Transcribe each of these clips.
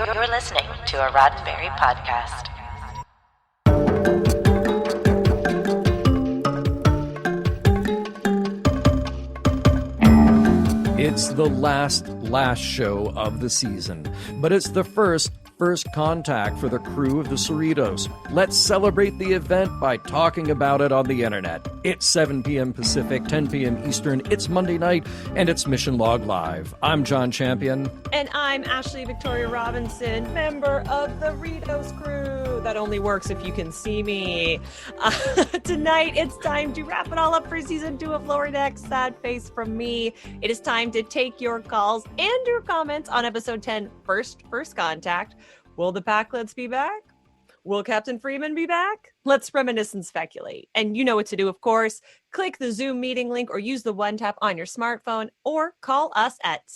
You're listening to a Roddenberry podcast. It's the last show of the season, but it's the first contact for the crew of the Cerritos. Let's celebrate the event by talking about it on the internet. It's 7 p.m. Pacific, 10 p.m. Eastern. It's Monday night, and it's Mission Log Live. I'm John Champion. And I'm Ashley Victoria Robinson, member of the Ritos crew. That only works if you can see me. Tonight, it's time to wrap it all up for Season 2 of Lower Decks. Sad face from me. It is time to take your calls and your comments on Episode 10, First Contact. Will the Packlets be back? Will Captain Freeman be back? Let's reminisce and speculate. And you know what to do, of course. Click the Zoom meeting link or use the one tap on your smartphone or call us at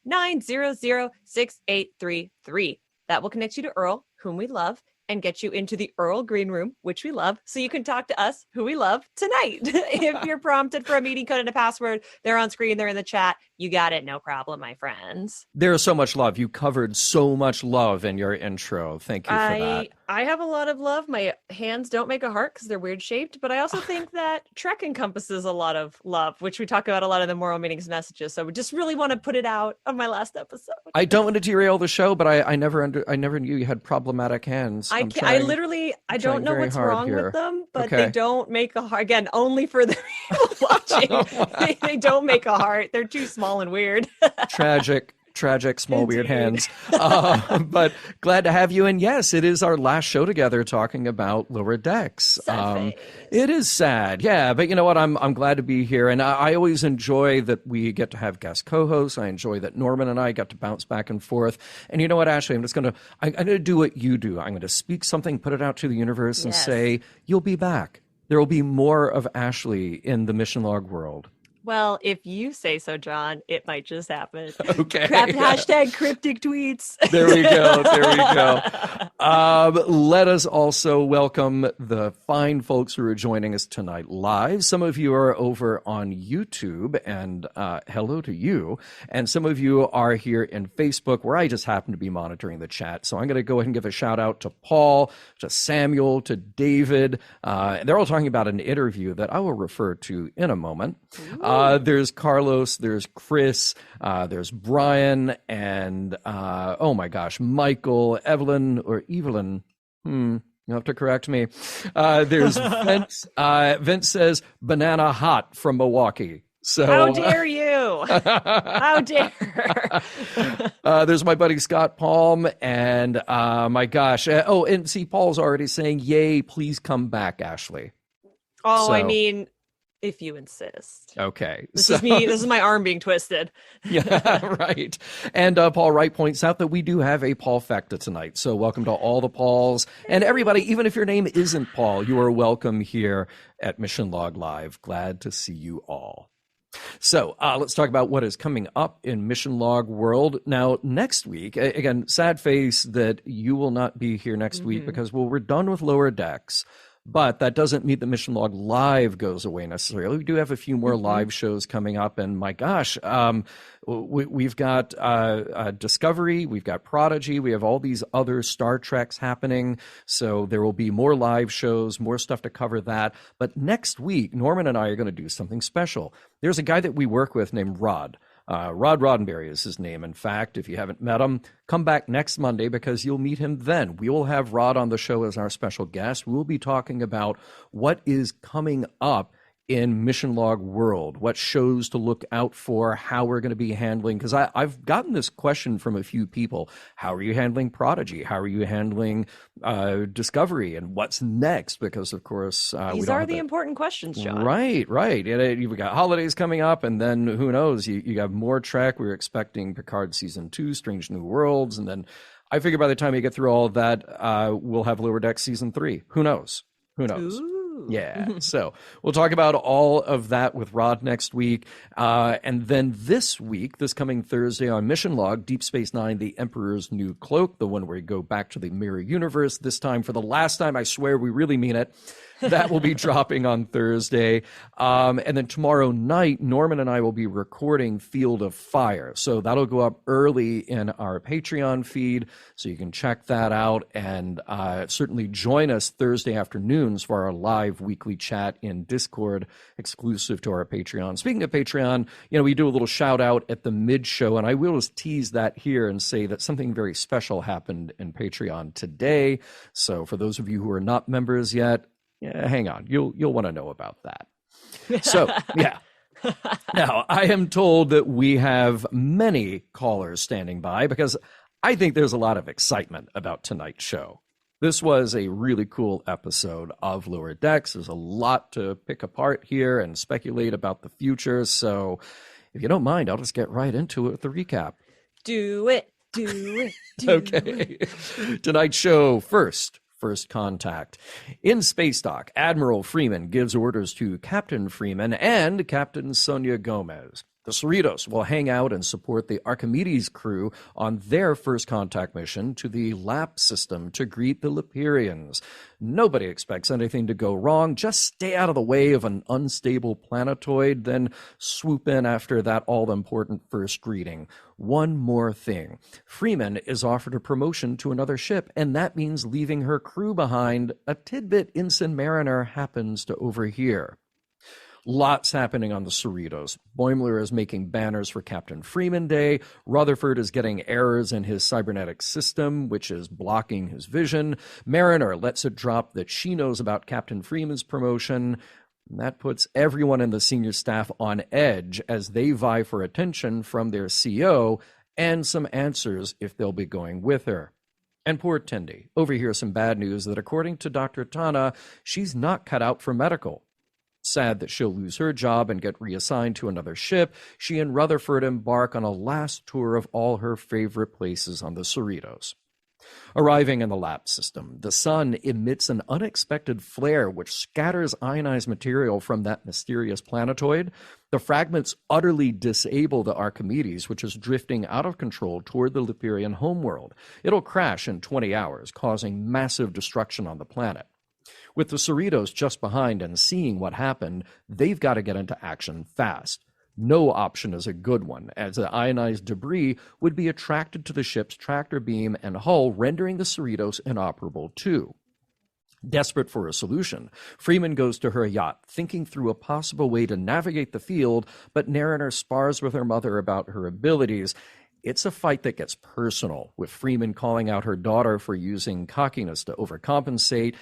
669-900-6833. That will connect you to Earl, whom we love, and get you into the Earl Green Room, which we love, so you can talk to us, who we love, tonight. If you're prompted for a meeting code and a password, they're on screen, they're in the chat. You got it, no problem, my friends. There's so much love. You covered so much love in your intro. Thank you for that. I have a lot of love. My hands don't make a heart because they're weird shaped, but I also think that Trek encompasses a lot of love, which we talk about a lot in the Moral Meanings messages. So we just really want to put it out on my last episode. I don't want to derail the show, but I never knew you had problematic hands. I don't know what's wrong with them, but okay. They don't make a heart. Again, only for the people watching. they don't make a heart. They're too small and weird. Tragic, small, Indeed. weird hands. But glad to have you. And yes, it is our last show together talking about Lower Decks. It is sad. Yeah. But you know what? I'm glad to be here. And I always enjoy that we get to have guest co-hosts. I enjoy that Norman and I got to bounce back and forth. And you know what, Ashley? I'm going to do what you do. I'm going to speak something, put it out to the universe and say, you'll be back. There will be more of Ashley in the Mission Log world. Well, if you say so, John, it might just happen. Okay. Hashtag cryptic tweets. There we go. Let us also welcome the fine folks who are joining us tonight live. Some of you are over on YouTube, and hello to you. And some of you are here in Facebook, where I just happen to be monitoring the chat. So I'm going to go ahead and give a shout out to Paul, to Samuel, to David. They're all talking about an interview that I will refer to in a moment. There's Carlos, there's Chris, there's Brian, and oh my gosh, Michael, Evelyn. You have to correct me. There's Vince. Vince says banana hot from Milwaukee. So how dare you? How dare? There's my buddy Scott Palm, and my gosh. And see, Paul's already saying, "Yay! Please come back, Ashley." Oh, so, I mean, if you insist. Okay. This is me. This is my arm being twisted. Yeah, right. And Paul Wright points out that we do have a Paul Facta tonight. So welcome to all the Pauls. And everybody, even if your name isn't Paul, you are welcome here at Mission Log Live. Glad to see you all. So let's talk about what is coming up in Mission Log World. Now, next week, again, sad face that you will not be here next week because, well, we're done with Lower Decks. But that doesn't mean the Mission Log Live goes away necessarily. We do have a few more live shows coming up. And my gosh, we've got Discovery, we've got Prodigy, we have all these other Star Treks happening. So there will be more live shows, more stuff to cover that. But next week, Norman and I are going to do something special. There's a guy that we work with named Rod. Rod Roddenberry is his name. In fact, if you haven't met him, come back next Monday because you'll meet him then. We will have Rod on the show as our special guest. We'll be talking about what is coming up in Mission Log World, what shows to look out for, how we're going to be handling, because I've gotten this question from a few people. How are you handling Prodigy? How are you handling Discovery? And what's next? Because, of course, these are the important questions, John. Right. You've got holidays coming up, and then who knows? You have more Trek. We're expecting Picard Season 2, Strange New Worlds, and then I figure by the time you get through all of that, we'll have Lower Decks Season 3. Who knows? Ooh. Yeah, so we'll talk about all of that with Rod next week. And then this week, this coming Thursday on Mission Log, Deep Space Nine, The Emperor's New Cloak, the one where we go back to the Mirror Universe, this time for the last time, I swear we really mean it. That will be dropping on Thursday. And then tomorrow night, Norman and I will be recording Field of Fire. So that'll go up early in our Patreon feed. So you can check that out, and certainly join us Thursday afternoons for our live weekly chat in Discord exclusive to our Patreon. Speaking of Patreon, we do a little shout out at the mid show, and I will just tease that here and say that something very special happened in Patreon today. So for those of you who are not members yet, hang on, you'll want to know about that. So, yeah. Now, I am told that we have many callers standing by because I think there's a lot of excitement about tonight's show. This was a really cool episode of Lower Decks. There's a lot to pick apart here and speculate about the future. So, if you don't mind, I'll just get right into it with the recap. Do it. Okay. Tonight's show, First Contact. In Space Dock, Admiral Freeman gives orders to Captain Freeman and Captain Sonia Gomez. The Cerritos will hang out and support the Archimedes crew on their first contact mission to the LAP system to greet the Leperians. Nobody expects anything to go wrong. Just stay out of the way of an unstable planetoid, then swoop in after that all-important first greeting. One more thing. Freeman is offered a promotion to another ship, and that means leaving her crew behind. A tidbit Ensign Mariner happens to overhear. Lots happening on the Cerritos. Boimler is making banners for Captain Freeman Day. Rutherford is getting errors in his cybernetic system, which is blocking his vision. Mariner lets it drop that she knows about Captain Freeman's promotion. That puts everyone in the senior staff on edge as they vie for attention from their CO and some answers if they'll be going with her. And poor Tendi overhears some bad news that according to Dr. Tana, she's not cut out for medical. Sad that she'll lose her job and get reassigned to another ship, she and Rutherford embark on a last tour of all her favorite places on the Cerritos. Arriving in the LAP system, the sun emits an unexpected flare which scatters ionized material from that mysterious planetoid. The fragments utterly disable the Archimedes, which is drifting out of control toward the Leperian homeworld. It'll crash in 20 hours, causing massive destruction on the planet. With the Cerritos just behind and seeing what happened, they've got to get into action fast. No option is a good one, as the ionized debris would be attracted to the ship's tractor beam and hull, rendering the Cerritos inoperable too. Desperate for a solution, Freeman goes to her yacht, thinking through a possible way to navigate the field, but Mariner spars with her mother about her abilities. It's a fight that gets personal, with Freeman calling out her daughter for using cockiness to overcompensate.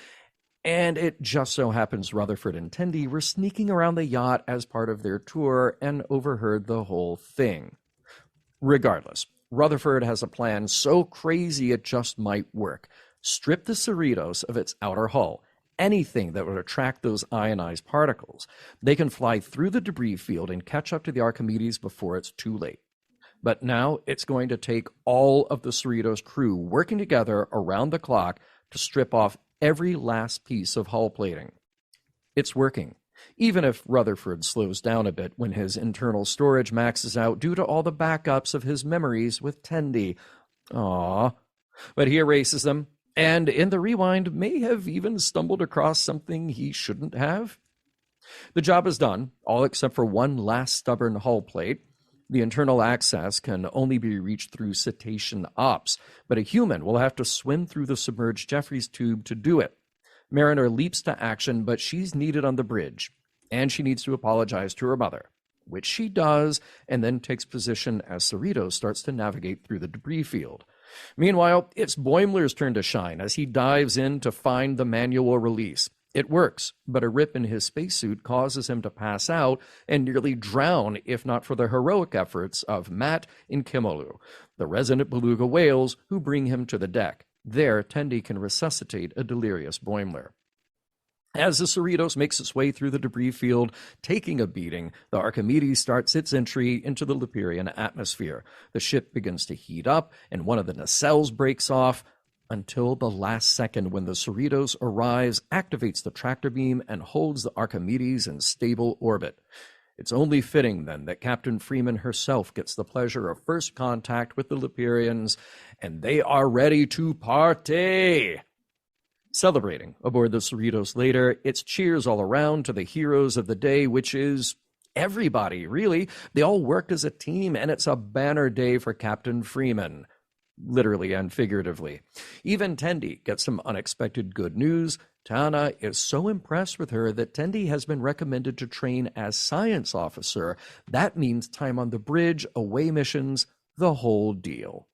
And it just so happens Rutherford and Tendi were sneaking around the yacht as part of their tour and overheard the whole thing. Regardless, Rutherford has a plan so crazy it just might work. Strip the Cerritos of its outer hull, anything that would attract those ionized particles. They can fly through the debris field and catch up to the Archimedes before it's too late. But now it's going to take all of the Cerritos crew working together around the clock to strip off every last piece of hull plating. It's working, even if Rutherford slows down a bit when his internal storage maxes out due to all the backups of his memories with Tendi. Aww. But he erases them, and in the rewind may have even stumbled across something he shouldn't have. The job is done, all except for one last stubborn hull plate. The internal access can only be reached through cetacean ops, but a human will have to swim through the submerged Jeffries tube to do it. Mariner leaps to action, but she's needed on the bridge, and she needs to apologize to her mother, which she does, and then takes position as Cerritos starts to navigate through the debris field. Meanwhile, it's Boimler's turn to shine as he dives in to find the manual release. It works, but a rip in his spacesuit causes him to pass out and nearly drown if not for the heroic efforts of Matt and Kimolu, the resident beluga whales who bring him to the deck. There, Tendi can resuscitate a delirious Boimler. As the Cerritos makes its way through the debris field, taking a beating, the Archimedes starts its entry into the Leperian atmosphere. The ship begins to heat up, and one of the nacelles breaks off, until the last second when the Cerritos arrives, activates the tractor beam, and holds the Archimedes in stable orbit. It's only fitting, then, that Captain Freeman herself gets the pleasure of first contact with the Leperians, and they are ready to party. Celebrating aboard the Cerritos later, it's cheers all around to the heroes of the day, which is everybody, really. They all work as a team, and it's a banner day for Captain Freeman, literally and figuratively. Even Tendi gets some unexpected good news. Tana is so impressed with her that Tendi has been recommended to train as science officer. That means time on the bridge, away missions, the whole deal.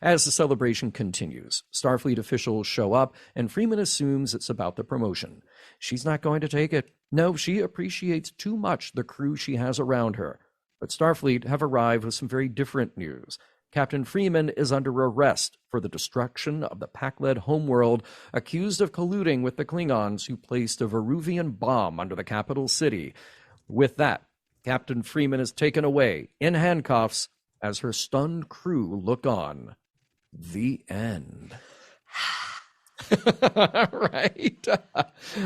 As the celebration continues, Starfleet officials show up, and Freeman assumes it's about the promotion. She's not going to take it. No, she appreciates too much the crew she has around her. But Starfleet have arrived with some very different news. Captain Freeman is under arrest for the destruction of the Pac-led homeworld, accused of colluding with the Klingons who placed a Veruvian bomb under the capital city. With that, Captain Freeman is taken away in handcuffs as her stunned crew look on. The end. Right.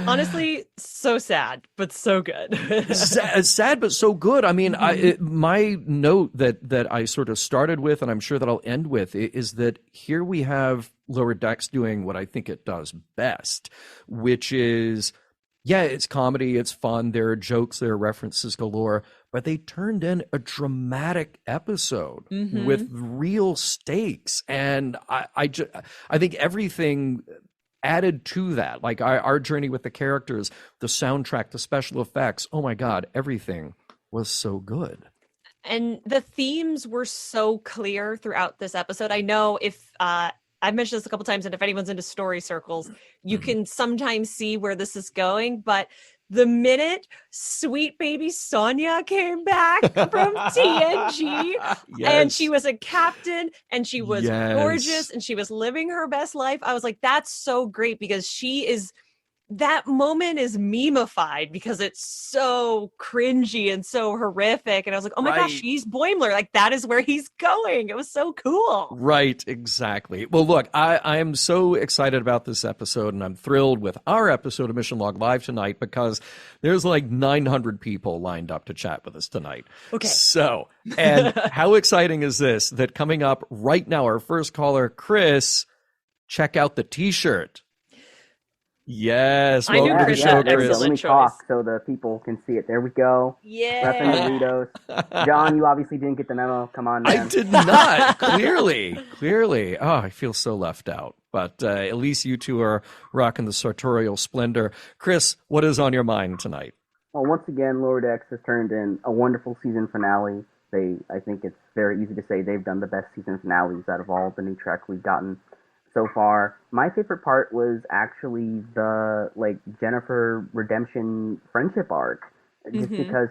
Honestly, so sad, but so good. Sad, but so good. I mean, my note that I sort of started with, and I'm sure that I'll end with, is that here we have Lower Decks doing what I think it does best, which is, yeah, it's comedy, it's fun, there are jokes, there are references galore, but they turned in a dramatic episode with real stakes. And I think everything added to that, like our journey with the characters, the soundtrack, the special effects, oh my God, everything was so good. And the themes were so clear throughout this episode. I know if I've mentioned this a couple times, and if anyone's into story circles, you can sometimes see where this is going, but the minute sweet baby Sonia came back from TNG and she was a captain and she was gorgeous and she was living her best life, I was like, that's so great, because that moment is meme-ified because it's so cringy and so horrific. And I was like, oh my gosh, he's Boimler. Like, that is where he's going. It was so cool. Right, exactly. Well, look, I am so excited about this episode, and I'm thrilled with our episode of Mission Log Live tonight because there's like 900 people lined up to chat with us tonight. Okay. So, and how exciting is this, that coming up right now, our first caller, Chris, check out the t-shirt. Yes, welcome to the show, Chris. Let me talk so the people can see it. There we go. Yeah. Repping Doritos. John, you obviously didn't get the memo. Come on, man. I did not. Clearly. Oh, I feel so left out. But at least you two are rocking the sartorial splendor. Chris, what is on your mind tonight? Well, once again, Lower Decks has turned in a wonderful season finale. I think it's very easy to say they've done the best season finales out of all the new Trek we've gotten so far. My favorite part was actually the Jennifer redemption friendship arc, just because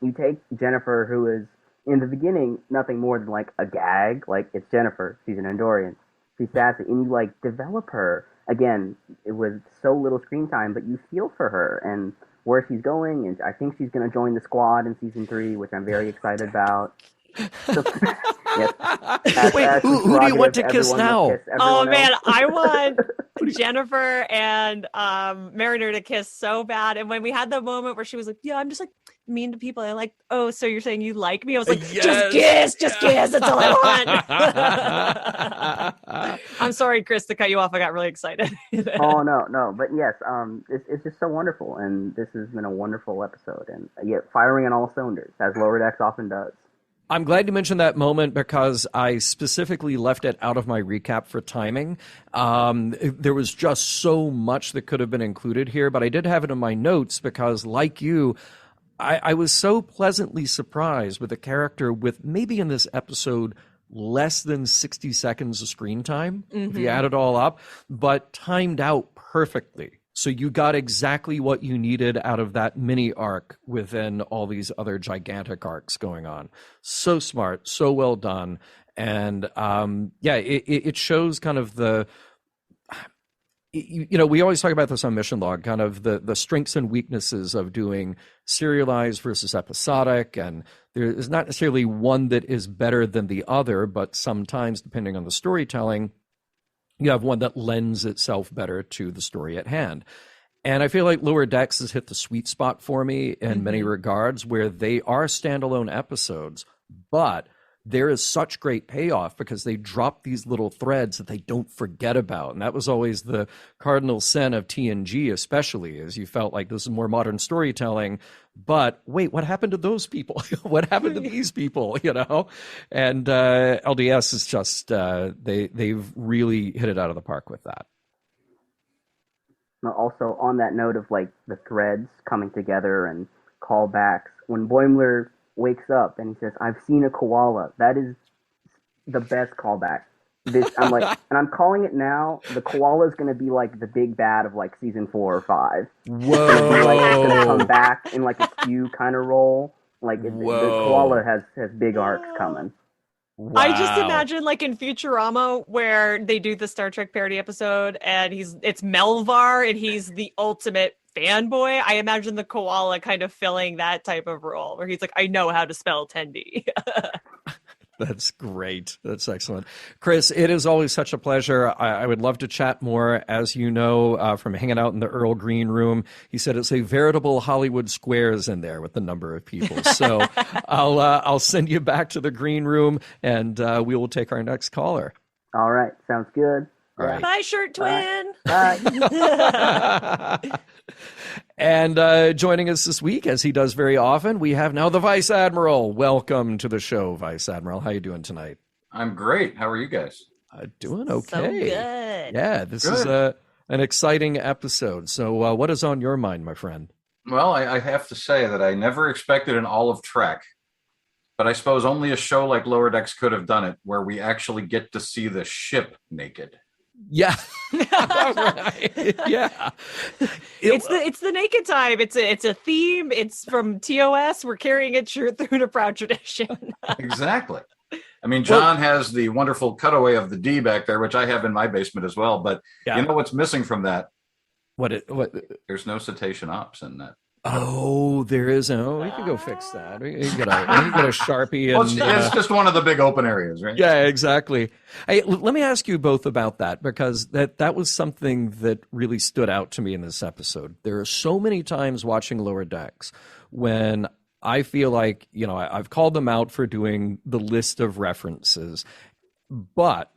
you take Jennifer, who is in the beginning nothing more than a gag, it's Jennifer, she's an Andorian, she's sassy, and you develop her again. It was so little screen time, but you feel for her and where she's going, and I think she's going to join the squad in season 3, which I'm very excited about. So, yes. Wait, who do you want to kiss now? Oh man, I want Jennifer and Mariner to kiss so bad. And when we had the moment where she was like, "Yeah, I'm just mean to people," and "Oh, so you're saying you like me?" I was like, yes. just kiss. That's all I want." I'm sorry, Chris, to cut you off. I got really excited. Oh no, but yes, it's just so wonderful, and this has been a wonderful episode, and firing on all cylinders, as Lower Decks often does. I'm glad you mentioned that moment because I specifically left it out of my recap for timing. There was just so much that could have been included here, but I did have it in my notes because, like you, I was so pleasantly surprised with a character with maybe in this episode less than 60 seconds of screen time, if you add it all up, but timed out perfectly. So you got exactly what you needed out of that mini arc within all these other gigantic arcs going on. So smart, so well done. And it shows kind of the, we always talk about this on Mission Log, kind of the strengths and weaknesses of doing serialized versus episodic. And there is not necessarily one that is better than the other, but sometimes, depending on the storytelling, you have one that lends itself better to the story at hand. And I feel like Lower Decks has hit the sweet spot for me in many regards, where they are standalone episodes, but there is such great payoff because they drop these little threads that they don't forget about. And that was always the cardinal sin of TNG, especially, as you felt like this is more modern storytelling. But wait, what happened to those people? What happened to these people? And LDS is just they've really hit it out of the park with that. Also, on that note of like the threads coming together and callbacks, when Boimler wakes up and he says, "I've seen a koala," that is the best callback. I'm like, and I'm calling it now. The koala is going to be like the big bad of like season 4 or 5. Whoa! It's going to come back in like a Q kind of role. Like the koala has big arcs coming. Wow. I just imagine like in Futurama where they do the Star Trek parody episode and it's Melvar and he's the ultimate fanboy. I imagine the koala kind of filling that type of role where he's like, I know how to spell Tendi. That's great. That's excellent. Chris, it is always such a pleasure. I would love to chat more. As you know, from hanging out in the Earl Green room, he said it's a veritable Hollywood Squares in there with the number of people. So I'll send you back to the green room and we will take our next caller. All right. Sounds good. All right. Bye, shirt twin. Bye. And joining us this week, as he does very often, we have now the Vice Admiral. Welcome to the show, Vice Admiral. How you doing tonight? I'm great. How are you guys? Doing okay. So good. Yeah, this is an exciting episode. So what is on your mind, my friend? Well, I have to say that I never expected an all of Trek, but I suppose only a show like Lower Decks could have done it, where we actually get to see the ship naked. Yeah. Right. Yeah. It's the naked time. It's a theme. It's from TOS. We're carrying it through to proud tradition. Exactly. I mean, John has the wonderful cutaway of the D back there, which I have in my basement as well. But you know what's missing from that? What? There's no cetacean ops in that. Oh, there is. Oh, we can go fix that. We can get a Sharpie. And, it's just one of the big open areas, right? Yeah, exactly. Hey, let me ask you both about that, because that was something that really stood out to me in this episode. There are so many times watching Lower Decks when I feel like, I've called them out for doing the list of references. But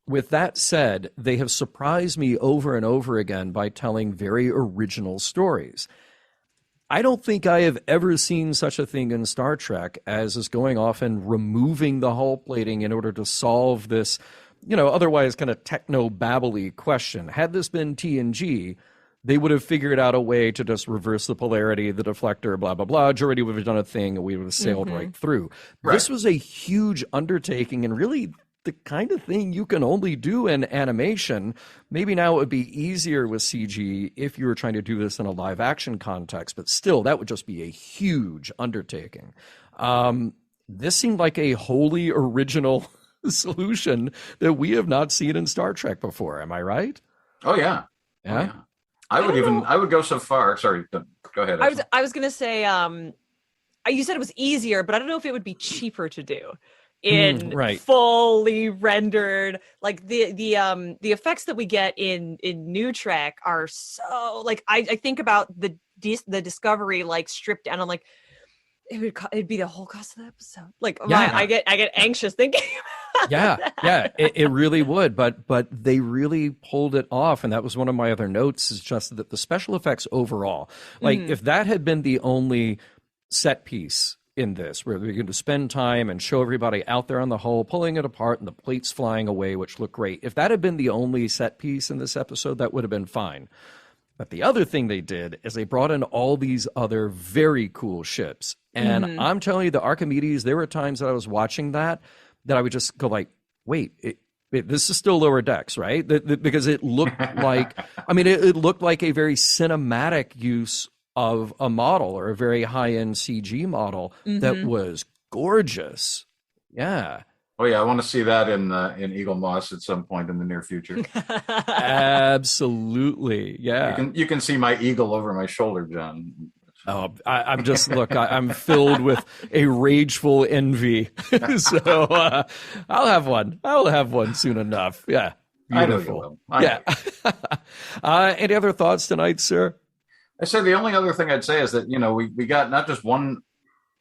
with that said, they have surprised me over and over again by telling very original stories. I don't think I have ever seen such a thing in Star Trek as is going off and removing the hull plating in order to solve this, otherwise kind of techno-babbly question. Had this been TNG, they would have figured out a way to just reverse the polarity, the deflector, blah, blah, blah. Geordi would have done a thing and we would have sailed right through. Right. This was a huge undertaking and really the kind of thing you can only do in animation. Maybe now it would be easier with CG if you were trying to do this in a live action context, but still that would just be a huge undertaking. This seemed like a wholly original solution that we have not seen in Star Trek before. Am I right? Oh yeah. Yeah. Oh, yeah. I would go so far. Sorry, go ahead. I was going to say, you said it was easier, but I don't know if it would be cheaper to do in fully rendered. Like the effects that we get in New Trek are so, like, I think about the Discovery like stripped down. I'm like, it'd be the whole cost of the episode. Like, I get anxious thinking about that. It really would, but they really pulled it off, and that was one of my other notes, is just that the special effects overall, like if that had been the only set piece in this, where we're going to spend time and show everybody out there on the hull pulling it apart and the plates flying away, which look great, if that had been the only set piece in this episode, that would have been fine. But the other thing they did is they brought in all these other very cool ships. And I'm telling you, the Archimedes, there were times that I was watching that I would just go like, wait, this is still Lower Decks, right? Because it looked like, it looked like a very cinematic use of a model, or a very high-end CG model that was gorgeous. Yeah. Oh yeah, I want to see that in Eagle Moss at some point in the near future. Absolutely, yeah. You can see my eagle over my shoulder, John. Oh, I'm just, look, I'm filled with a rageful envy. So I'll have one. I'll have one soon enough. Yeah, beautiful. I know you will. Any other thoughts tonight, sir? I said the only other thing I'd say is that we got not just one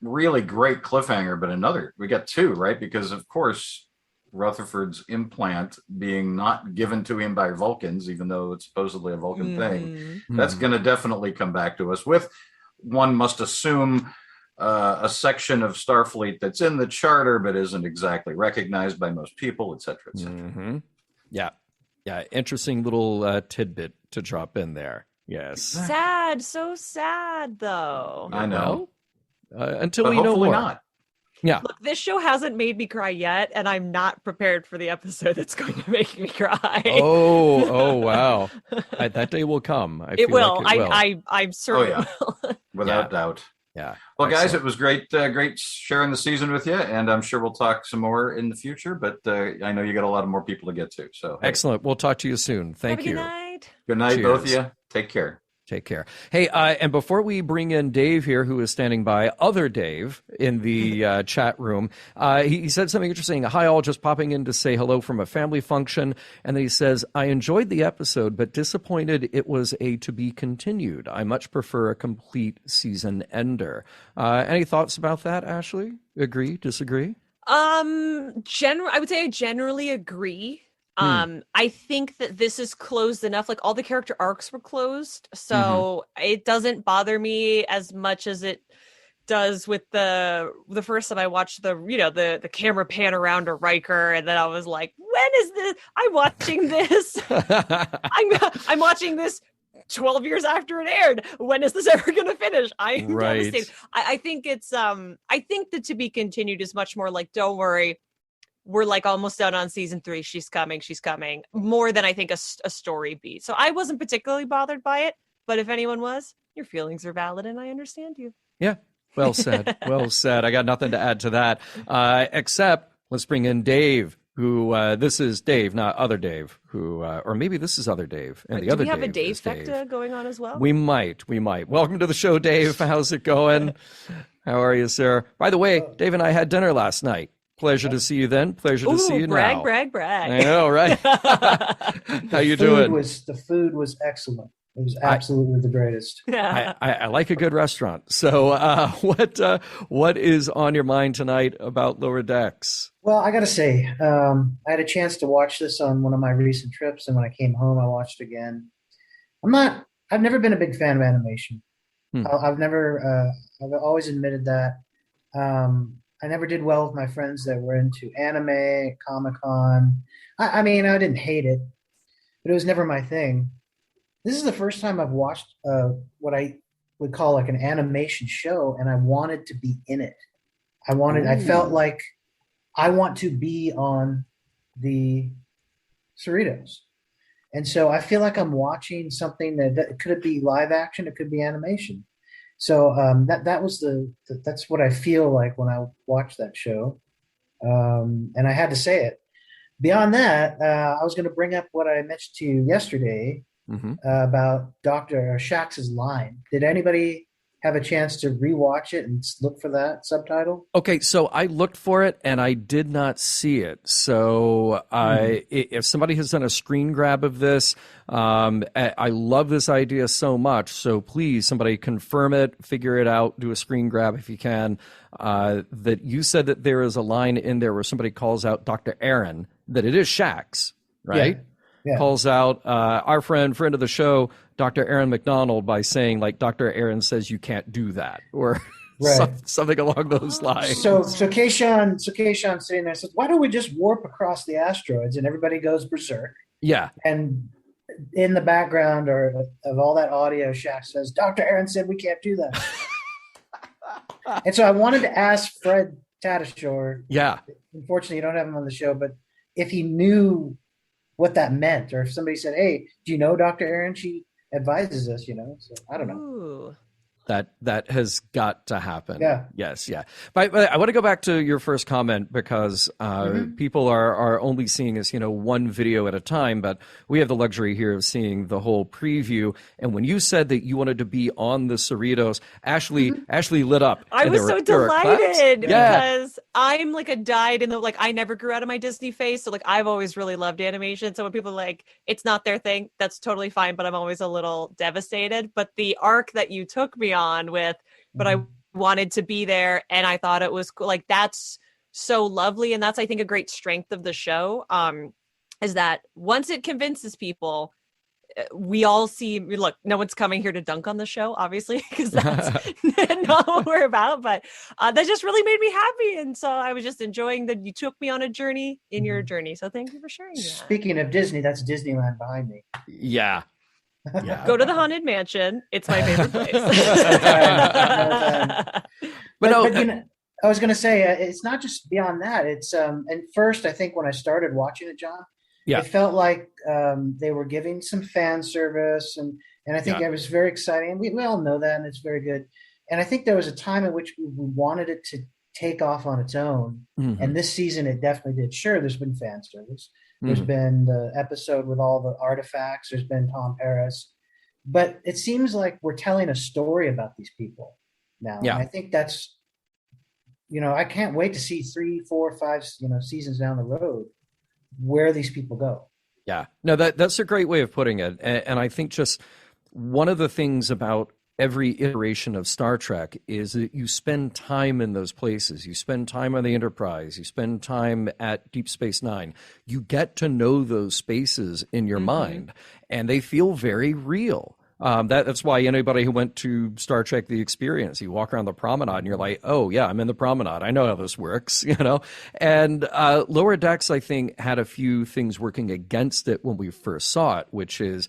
really great cliffhanger, but we got two, right? Because of course, Rutherford's implant being not given to him by Vulcans, even though it's supposedly a Vulcan thing, that's going to definitely come back to us with, one must assume, a section of Starfleet that's in the charter but isn't exactly recognized by most people, et cetera, et cetera. Yeah. Interesting little tidbit to drop in there. Yes. Sad, so sad though. I know. Until but we know hopefully more. not. Yeah. Look, this show hasn't made me cry yet, and I'm not prepared for the episode that's going to make me cry. Oh, wow. That day will come. I It feel will. like it will. I'm certain it will. Without doubt. Yeah. Well, guys, Excellent. it was great sharing the season with you, and I'm sure we'll talk some more in the future, but I know you got a lot of more people to get to. So Excellent. We'll talk to you soon. Thank Have a you. Good night. Good night, Cheers. both of you. Take care. Take care. Hey, and before we bring in Dave here, who is standing by, other Dave in the chat room, he said something interesting. Hi, all, just popping in to say hello from a family function. And then he says, I enjoyed the episode, but disappointed it was a to be continued. I much prefer a complete season ender. Any thoughts about that, Ashley? Agree? Disagree? I would say I generally agree. I think that this is closed enough. Like all the character arcs were closed, so it doesn't bother me as much as it does with the first time I watched the camera pan around to Riker, and then I was like, when is this? I'm watching this. I'm watching this 12 years after it aired. When is this ever going to finish? I'm devastated. I think it's I think that to be continued is much more like, don't worry, we're like almost done on season 3. She's coming, more than I think a story beat. So I wasn't particularly bothered by it, but if anyone was, your feelings are valid and I understand you. Yeah. Well said. Well said. I got nothing to add to that, except let's bring in Dave, who this is Dave, not other Dave, who, or maybe this is other Dave. And the other Do we have Dave a Dave is Dave Fecta going on as well? We might. Welcome to the show, Dave. How's it going? How are you, sir? By the way, Dave and I had dinner last night. Pleasure to see you then. Pleasure to see you now. Brag. I know, right? How you doing? The food was excellent. It was absolutely the greatest. I like a good restaurant. So what is on your mind tonight about Lower Decks? Well, I got to say, I had a chance to watch this on one of my recent trips, and when I came home, I watched it again. I've never been a big fan of animation. I've always admitted that. I never did well with my friends that were into anime, Comic-Con. I mean, I didn't hate it, but it was never my thing. This is the first time I've watched what I would call like an animation show, and I wanted to be in it. I felt like I want to be on the Cerritos. And so I feel like I'm watching something that could be live action, it could be animation. So that's what I feel like when I watch that show, and I had to say it. Beyond that, I was going to bring up what I mentioned to you yesterday about Dr. Shax's line. Did anybody have a chance to rewatch it and look for that subtitle? Okay, so I looked for it and I did not see it. So if somebody has done a screen grab of this, I love this idea so much. So please, somebody confirm it, figure it out, do a screen grab if you can. That you said that there is a line in there where somebody calls out Dr. Aaron, that it is Shax, right? Yeah. Calls out our friend of the show, Dr. Aaron McDonald, by saying, like, Dr. Aaron says you can't do that, or something along those lines. So Kayshawn sitting there says, why don't we just warp across the asteroids? And everybody goes berserk. Yeah. And in the background of all that audio, Shaq says, Dr. Aaron said we can't do that. And so I wanted to ask Fred Tatasciore. Yeah. Unfortunately, you don't have him on the show, but if he knew what that meant, or if somebody said, hey, do you know Dr. Aaron? She advises us, so I don't know. Ooh. That has got to happen. Yeah. Yes, yeah. But I want to go back to your first comment, because people are only seeing us, one video at a time, but we have the luxury here of seeing the whole preview. And when you said that you wanted to be on the Cerritos, Ashley lit up. I was so delighted because I'm like a dyed in the, I never grew out of my Disney face. So I've always really loved animation. So when people are like, it's not their thing, that's totally fine. But I'm always a little devastated. But the arc that you took me on with, but I wanted to be there, and I thought it was cool. Like, that's so lovely, and that's, I think, a great strength of the show, is that once it convinces people, we all see, look, no one's coming here to dunk on the show, obviously, because that's not what we're about, but that just really made me happy. And so I was just enjoying that you took me on a journey in your journey. So thank you for sharing that. Speaking of Disney, that's Disneyland behind me. Yeah. Go to the Haunted Mansion. It's my favorite place. But you know, I was going to say, it's not just beyond that. It's, and first, I think when I started watching it, John, it felt like they were giving some fan service, and I think it was very exciting. We all know that, and it's very good. And I think there was a time in which we wanted it to take off on its own, and this season it definitely did. Sure, there's been fan service. There's been the episode with all the artifacts. There's been Tom Paris, but it seems like we're telling a story about these people now. Yeah. And I think that's, you know, I can't wait to see 3, 4, 5, seasons down the road where these people go. Yeah, no, that's a great way of putting it. And I think just one of the things about every iteration of Star Trek is that you spend time in those places. You spend time on the Enterprise. You spend time at Deep Space Nine. You get to know those spaces in your mind, and they feel very real. That's why anybody who went to Star Trek The Experience, you walk around the promenade and you're like, oh yeah, I'm in the promenade. I know how this works, you know? And Lower Decks, I think, had a few things working against it when we first saw it, which is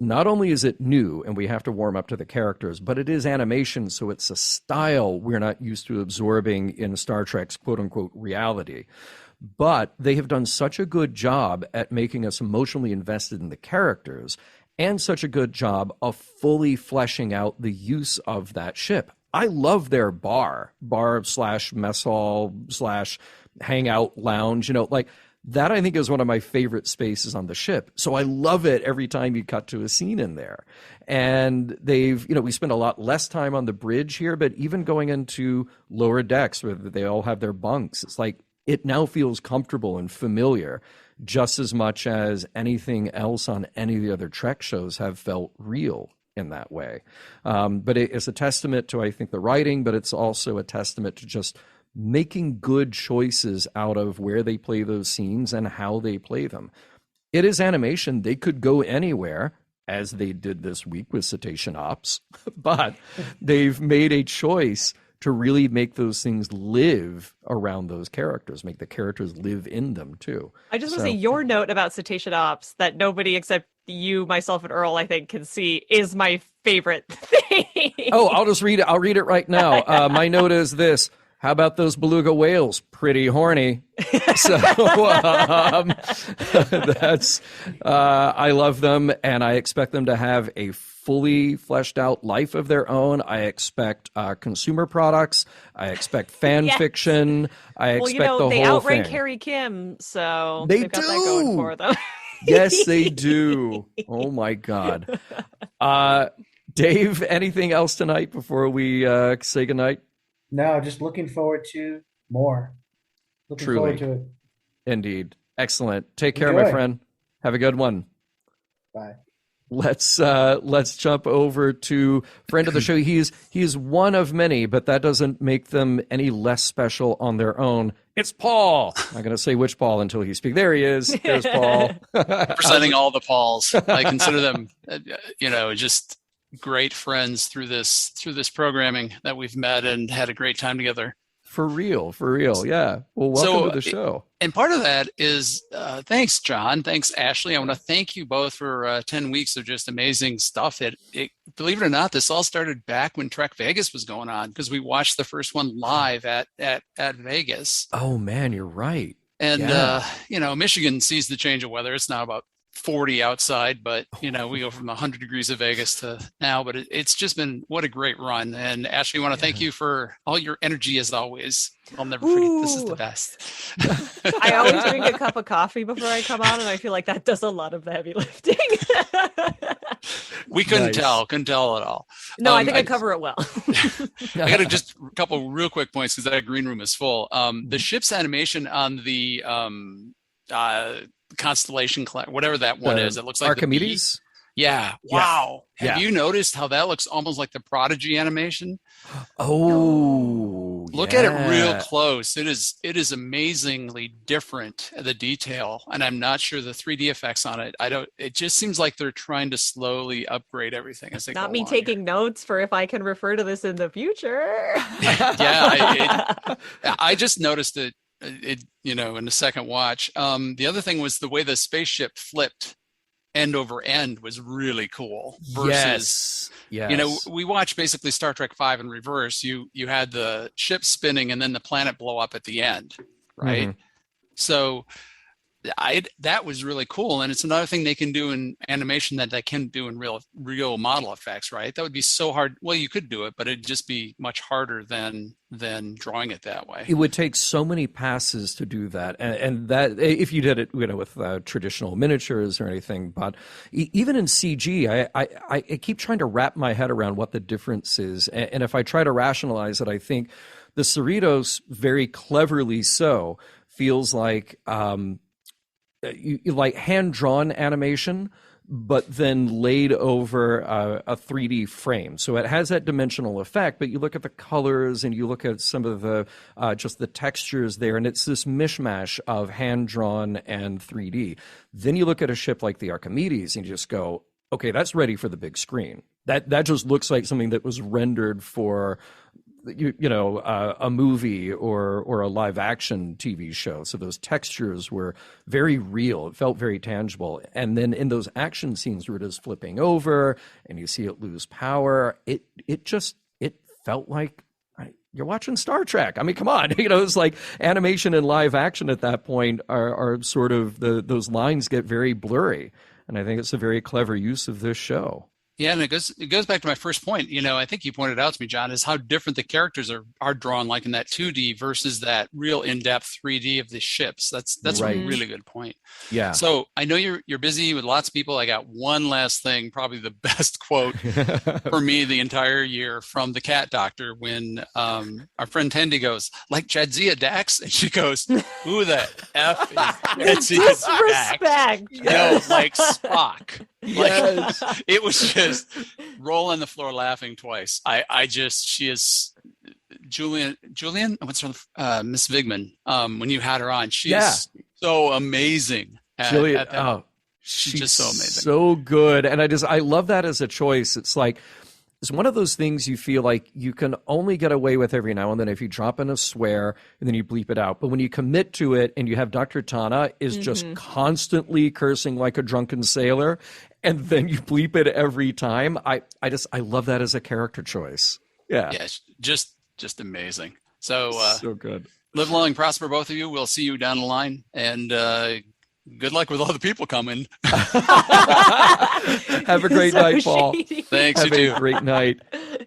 not only is it new and we have to warm up to the characters, but it is animation, so it's a style we're not used to absorbing in Star Trek's quote-unquote reality. But they have done such a good job at making us emotionally invested in the characters, and such a good job of fully fleshing out the use of that ship. I love their bar / mess hall / hangout lounge, you know, like that I think is one of my favorite spaces on the ship. So I love it every time you cut to a scene in there. And they've, you know, we spend a lot less time on the bridge here, but even going into Lower Decks where they all have their bunks, it's like it now feels comfortable and familiar, just as much as anything else on any of the other Trek shows have felt real in that way. But it's a testament to, I think, the writing, but it's also a testament to just making good choices out of where they play those scenes and how they play them. It is animation. They could go anywhere, as they did this week with Cetacean Ops, but they've made a choice to really make those things live around those characters, make the characters live in them too. I just want to say your note about Cetacean Ops that nobody except you, myself, and Earl, I think, can see is my favorite thing. Oh, I'll just read it. I'll read it right now. My note is this. How about those beluga whales? Pretty horny. So that's, I love them, and I expect them to have a fully fleshed out life of their own. I expect consumer products. I expect fan fiction. I expect the whole thing. They outrank Harry Kim, so they've got that going for them. Yes, they do. Oh my God. Dave, anything else tonight before we say goodnight? No, just looking forward to more. Looking forward to it. Indeed. Excellent. Take care, my friend. Have a good one. Bye. Let's jump over to friend of the show. He's one of many, but that doesn't make them any less special on their own. It's Paul. I'm not going to say which Paul until he speaks. There he is. There's Paul. Representing all the Pauls. I consider them, just great friends through this programming that we've met and had a great time together. For real. Yeah. Well, welcome to the show. And part of that is, thanks, John. Thanks, Ashley. I want to thank you both for 10 weeks of just amazing stuff. It believe it or not, this all started back when Trek Vegas was going on, because we watched the first one live at Vegas. Oh man, you're right. And, Michigan sees the change of weather. It's now about 40 outside, but we go from 100 degrees of Vegas to now, but it's just been, what a great run. And Ashley, I want to thank you for all your energy as always. I'll never forget. This is the best. I always drink a cup of coffee before I come on, and I feel like that does a lot of the heavy lifting. We couldn't tell at all. No, I think I cover it well. I got just a couple real quick points because that green room is full. The ship's animation on the Constellation, whatever that one is, it looks like Archimedes. Yeah. Wow. Have you noticed how that looks almost like the Prodigy animation? Oh, look at it real close. It is amazingly different, the detail, and I'm not sure the 3D effects on it. It just seems like they're trying to slowly upgrade everything as they go Not me along taking here. notes for if I can refer to this in the future. I just noticed it, in the second watch. The other thing was the way the spaceship flipped end over end was really cool. Versus, we watched basically Star Trek V in reverse. You had the ship spinning and then the planet blow up at the end, right? Mm-hmm. So that was really cool, and it's another thing they can do in animation that they can't do in real model effects, right? That would be so hard. Well, you could do it, but it'd just be much harder than drawing it that way. It would take so many passes to do that, and that if you did it, with traditional miniatures or anything. But even in CG, I keep trying to wrap my head around what the difference is, and if I try to rationalize it, I think the Cerritos, very cleverly so, feels like like hand-drawn animation, but then laid over a 3D frame. So it has that dimensional effect, but you look at the colors and you look at some of the just the textures there, and it's this mishmash of hand-drawn and 3D. Then you look at a ship like the Archimedes and you just go, okay, that's ready for the big screen. That just looks like something that was rendered for a movie or a live action TV show. So those textures were very real. It felt very tangible. And then in those action scenes where it is flipping over and you see it lose power, it felt like you're watching Star Trek. I mean, come on. It's like animation and live action at that point are sort of those lines get very blurry. And I think it's a very clever use of this show. Yeah, and it goes back to my first point. I think you pointed out to me, John, is how different the characters are drawn, like in that 2D versus that real in-depth 3D of the ships. That's right. A really good point. Yeah. So I know you're busy with lots of people. I got one last thing, probably the best quote for me the entire year from the Cat Doctor when our friend Tendi goes, like Jadzia Dax, and she goes, "Who the f is Jadzia Dax?" Yes. Like Spock. Yes. It was just roll on the floor laughing twice. She is Julian, what's her Miss Vigman. When you had her on, she's so amazing. She's just so amazing. So good. And I love that as a choice. It's like, it's one of those things you feel like you can only get away with every now and then if you drop in a swear and then you bleep it out. But when you commit to it and you have Dr. Tana is just constantly cursing like a drunken sailor, and then you bleep it every time, I love that as a character choice. Yeah. Yeah, just amazing. So good. Live long and prosper, both of you. We'll see you down the line. And good luck with all the people coming. Have a great night, Paul. Thanks. Have a great night.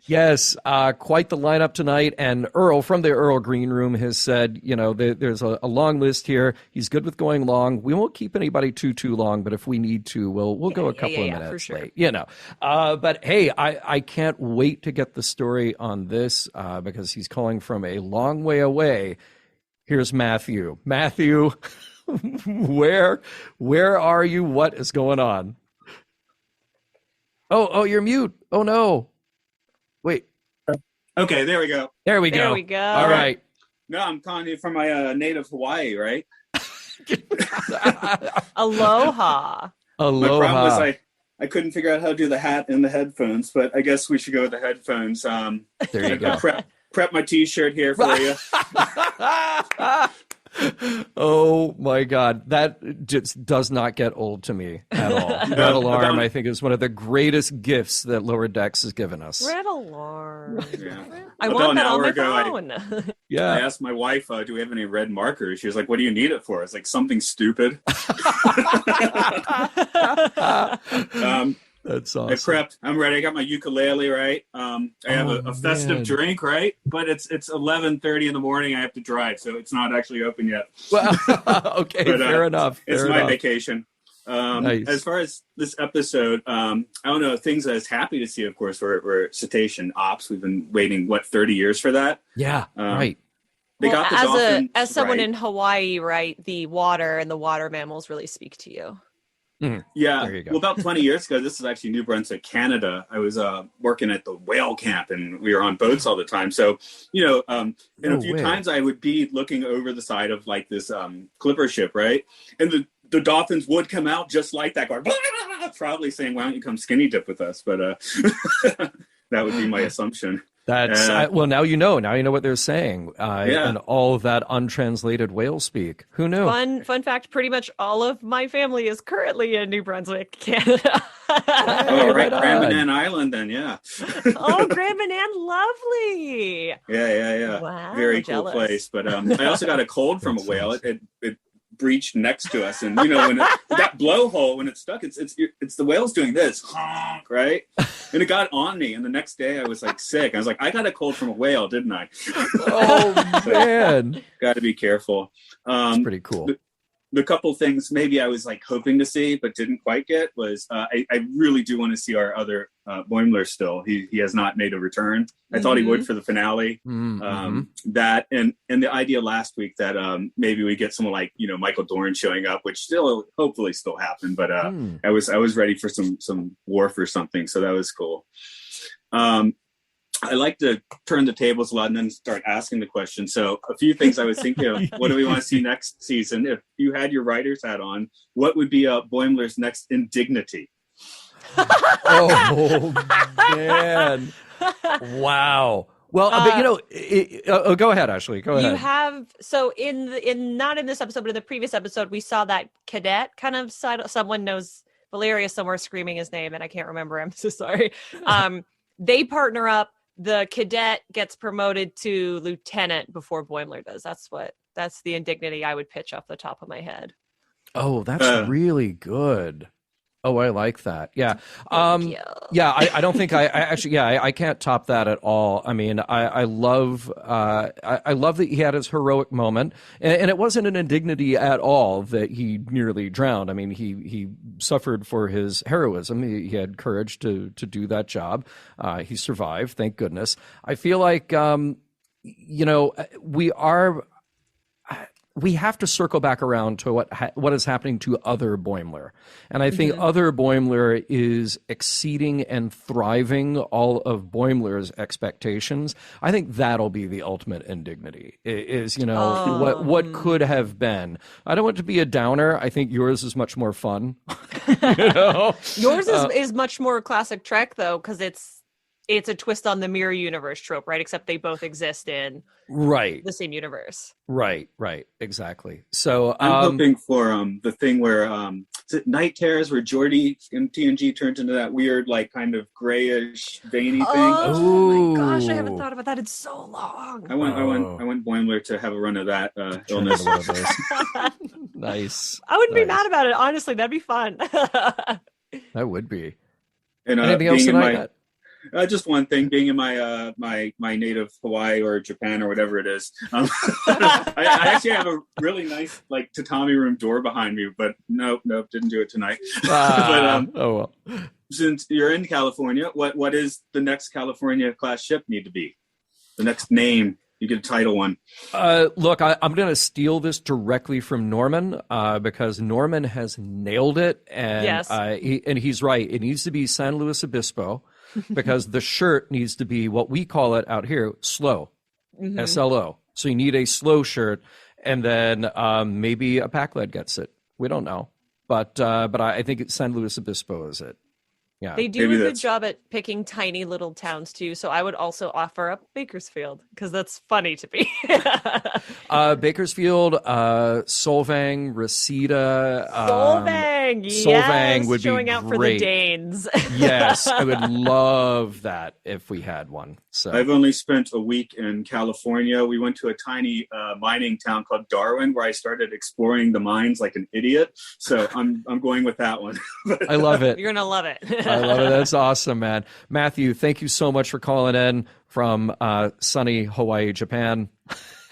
Yes, quite the lineup tonight. And Earl from the Earl Green Room has said, there's a long list here. He's good with going long. We won't keep anybody too long, but if we need to, we'll go a couple of minutes for sure. late. But hey, I can't wait to get the story on this because he's calling from a long way away. Here's Matthew. Matthew. Where are you? What is going on? Oh, you're mute. Oh no. Wait. Okay, there we go. There we go. All right. No, I'm calling you from my native Hawaii, right? Aloha. My problem was I couldn't figure out how to do the hat and the headphones, but I guess we should go with the headphones. There you go. Prep my T-shirt here for you. Oh my God, that just does not get old to me at all. Red Alarm, I think, is one of the greatest gifts that Lower Decks has given us. Red Alarm. Yeah. I want that on my phone. I asked my wife, do we have any red markers? She was like, what do you need it for? It's like something stupid. That's awesome. I prepped. I'm ready. I got my ukulele, right? I have a festive drink, right? But it's 11:30 in the morning. I have to drive, so it's not actually open yet. Well, okay, but, fair enough. It's my vacation. Nice. As far as this episode, I don't know, things I was happy to see, of course, were cetacean ops. We've been waiting, 30 years for that? Yeah, right. They got the dolphins, as someone right? in Hawaii, right, the water and the water mammals really speak to you. Yeah. There you go. Well, about 20 years ago, this is actually New Brunswick, Canada. I was working at the whale camp, and we were on boats all the time. So, and No a few way. times I would be looking over the side of like this clipper ship, right? And the dolphins would come out just like that, going, probably saying, "Why don't you come skinny dip with us?" But that would be my assumption. That's well. Now you know. Now you know what they're saying, and all of that untranslated whale speak. Who knew? Fun fact: pretty much all of my family is currently in New Brunswick, Canada. Oh, right, on. Grand Banana Island, then, yeah. Oh, Grand Banana, lovely. Yeah. Wow, Very jealous. cool place. But I also got a cold from a whale. It breached next to us, and when that blowhole, when it's stuck, it's the whale's doing this, right? And it got on me, and the next day I was like sick. I was like, I got a cold from a whale, didn't I? Oh man, Got to be careful. that's pretty cool. The couple things maybe I was like hoping to see but didn't quite get was I really do want to see our other Boimler still. He has not made a return. I thought he would for the finale. That and the idea last week that maybe we get someone like Michael Dorn showing up, which still hopefully still happened. But I was ready for some Worf or something, so that was cool. I like to turn the tables a lot and then start asking the question. So a few things I was thinking of, what do we want to see next season? If you had your writer's hat on, what would be Boimler's next indignity? Oh man! Wow. Well, but go ahead, Ashley. Go ahead. You have in not in this episode, but in the previous episode, we saw that cadet kind of side. Someone knows Valeria somewhere screaming his name, and I can't remember. I'm so sorry. They partner up. The cadet gets promoted to lieutenant before Boimler does. That's the indignity I would pitch off the top of my head. Oh, that's really good. Oh, I like that. Yeah. I don't think I can't top that at all. I mean, I love that he had his heroic moment, and it wasn't an indignity at all that he nearly drowned. I mean, he suffered for his heroism. He had courage to do that job. He survived, thank goodness. I feel like, we have to circle back around to what is happening to other Boimler. And I think other Boimler is exceeding and thriving all of Boimler's expectations. I think that'll be the ultimate indignity is, what could have been. I don't want it to be a downer. I think yours is much more fun. Yours is much more classic Trek, though, because it's a twist on the mirror universe trope, right? Except they both exist in the same universe. Right, exactly. So I'm hoping for the thing where is it Night Terrors, where Geordi in TNG turns into that weird, like, kind of grayish, veiny thing. Oh my gosh, I haven't thought about that in so long. I want Boimler to have a run of that illness. Nice. I wouldn't be mad about it, honestly. That'd be fun. That would be. And anything else tonight? Just one thing, being in my my native Hawaii or Japan or whatever it is. I actually have a really nice like tatami room door behind me, but nope, didn't do it tonight. But since you're in California, what is the next California class ship need to be? The next name. You get a title one. Look, I'm going to steal this directly from Norman because Norman has nailed it, and yes. He's right. It needs to be San Luis Obispo because the shirt needs to be what we call it out here, slow, SLO. So you need a slow shirt, and then maybe a Pac-Led gets it. We don't know, but I think San Luis Obispo is it. Yeah. They do a good job at picking tiny little towns too. So I would also offer up Bakersfield because that's funny to me. Bakersfield, Solvang, Reseda. Solvang, yes, Solvang would showing be out great. for the Danes. Yes, I would love that if we had one. So I've only spent a week in California. We went to a tiny mining town called Darwin where I started exploring the mines like an idiot. So I'm going with that one. I love it. You're gonna love it. I love it. That's awesome, man. Matthew, thank you so much for calling in from sunny Hawaii, Japan.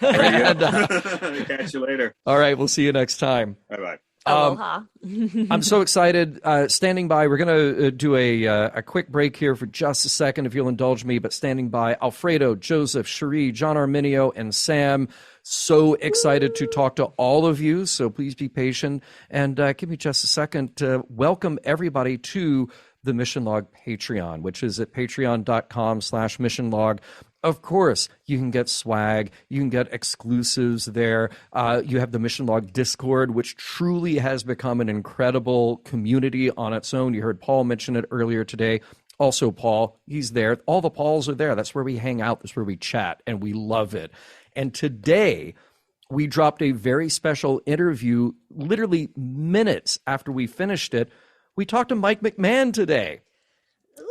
Catch you later. All right, we'll see you next time. Bye-bye. I'm so excited. Standing by, we're going to do a quick break here for just a second, if you'll indulge me. But standing by, Alfredo, Joseph, Cherie, John Arminio, and Sam. So excited to talk to all of you. So please be patient and give me just a second to welcome everybody to the Mission Log Patreon, which is at patreon.com/missionlog. Of course, you can get swag, you can get exclusives there. You have the Mission Log Discord, which truly has become an incredible community on its own. You heard Paul mention it earlier today. Also, Paul, he's there. All the Pauls are there. That's where we hang out. That's where we chat, and we love it. And today, we dropped a very special interview literally minutes after we finished it. We talked to Mike McMahon today.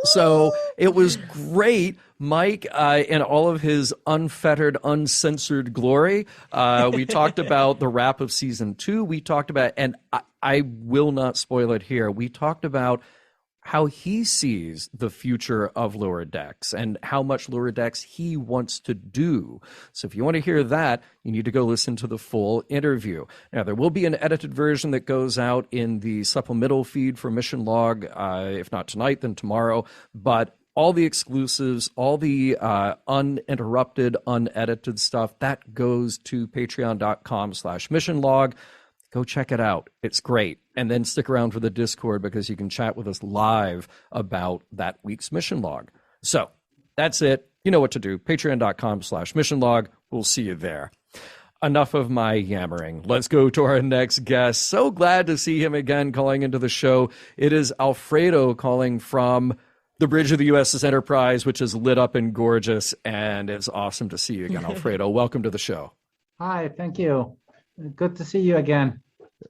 So it was great. Mike, in all of his unfettered, uncensored glory, we talked about the wrap of season 2. We talked about, and I will not spoil it here, we talked about how he sees the future of Lower Decks and how much Lower Decks he wants to do. So if you want to hear that, you need to go listen to the full interview. Now, there will be an edited version that goes out in the supplemental feed for Mission Log, if not tonight, then tomorrow. But all the exclusives, all the uninterrupted, unedited stuff, that goes to patreon.com/missionlog. Go check it out. It's great. And then stick around for the Discord because you can chat with us live about that week's mission log. So that's it. You know what to do. Patreon.com/missionlog. We'll see you there. Enough of my yammering. Let's go to our next guest. So glad to see him again calling into the show. It is Alfredo calling from the bridge of the USS Enterprise, which is lit up and gorgeous. And it's awesome to see you again, Alfredo. Welcome to the show. Hi, thank you. Good to see you again.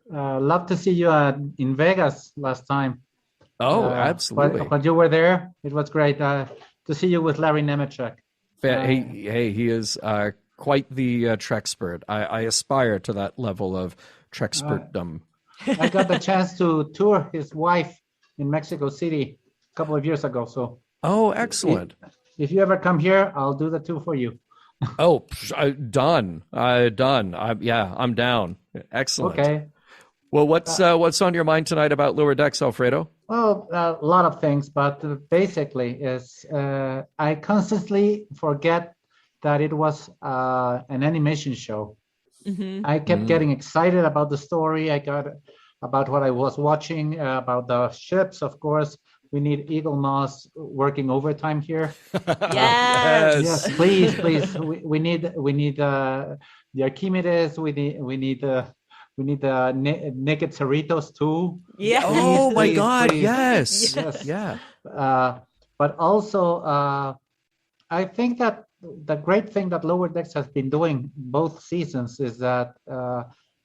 Love to see you in Vegas last time. Oh, absolutely. But you were there. It was great to see you with Larry Nemechek. Hey, he is quite the Trek-spert. I aspire to that level of Trek-spurtdom. I got the chance to tour his wife in Mexico City a couple of years ago. So. Oh, excellent. If you ever come here, I'll do the tour for you. Oh, done. Done. I'm down. Excellent. Okay. Well, what's on your mind tonight about Lower Decks, Alfredo? Well, a lot of things, but basically is I constantly forget that it was an animation show. Mm-hmm. I kept getting excited about the story. I got about what I was watching, about the ships, of course. We need Eagle Moss working overtime here. Yes, please. We need the Archimedes. We need Naked Cerritos too. Yeah. Oh my God! Yes. Yeah. But also, I think that the great thing that Lower Decks has been doing both seasons is that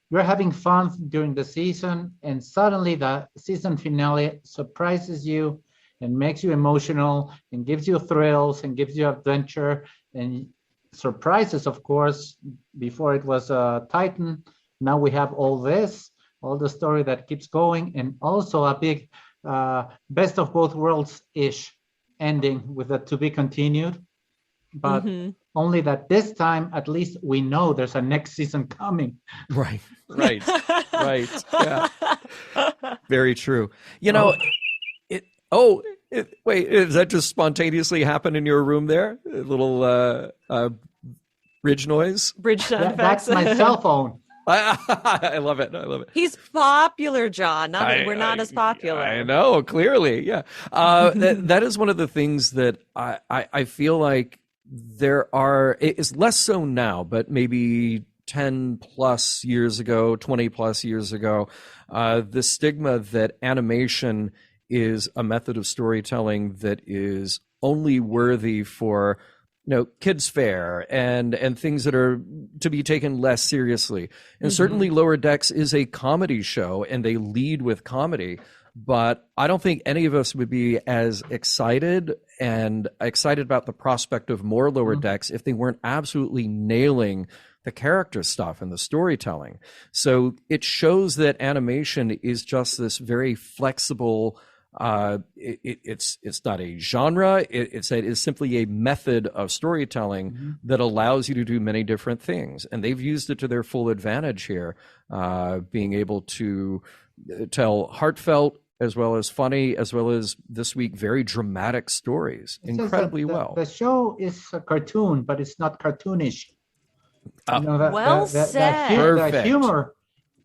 you're having fun during the season, and suddenly the season finale surprises you and makes you emotional and gives you thrills and gives you adventure and surprises, of course. Before it was Titan. Now we have all this, all the story that keeps going, and also a big best of both worlds-ish ending with a to be continued. But only that this time, at least we know there's a next season coming. Right. Yeah. Very true. You know, wait, does that just spontaneously happen in your room there? A little bridge noise? Bridge sound effects. That's my cell phone. I love it. He's popular, John. We're not as popular. I know, clearly. Yeah. That is one of the things that I feel like it's less so now, but maybe 10 plus years ago, 20 plus years ago, the stigma that animation is a method of storytelling that is only worthy for kids fair and things that are to be taken less seriously. And certainly Lower Decks is a comedy show and they lead with comedy, but I don't think any of us would be as excited about the prospect of more Lower Decks if they weren't absolutely nailing the character stuff and the storytelling. So it shows that animation is just this very flexible, it's not a genre. It is simply a method of storytelling that allows you to do many different things, and they've used it to their full advantage here, being able to tell heartfelt as well as funny, as well as this week very dramatic stories incredibly well. The show is a cartoon, but it's not cartoonish. Well said. The humor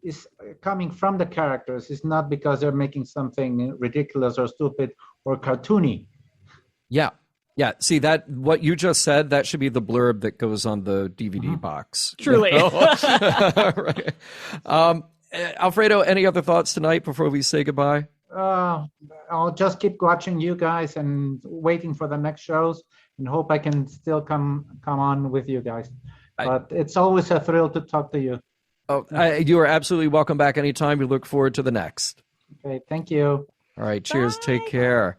is coming from the characters. It's not because they're making something ridiculous or stupid or cartoony. Yeah. Yeah. See, that what you just said, that should be the blurb that goes on the DVD box. Truly. Right. Alfredo, any other thoughts tonight before we say goodbye? I'll just keep watching you guys and waiting for the next shows, and hope I can still come on with you guys. But it's always a thrill to talk to you. Oh, you are absolutely welcome back anytime. We look forward to the next. Okay, thank you. All right, cheers. Bye. Take care.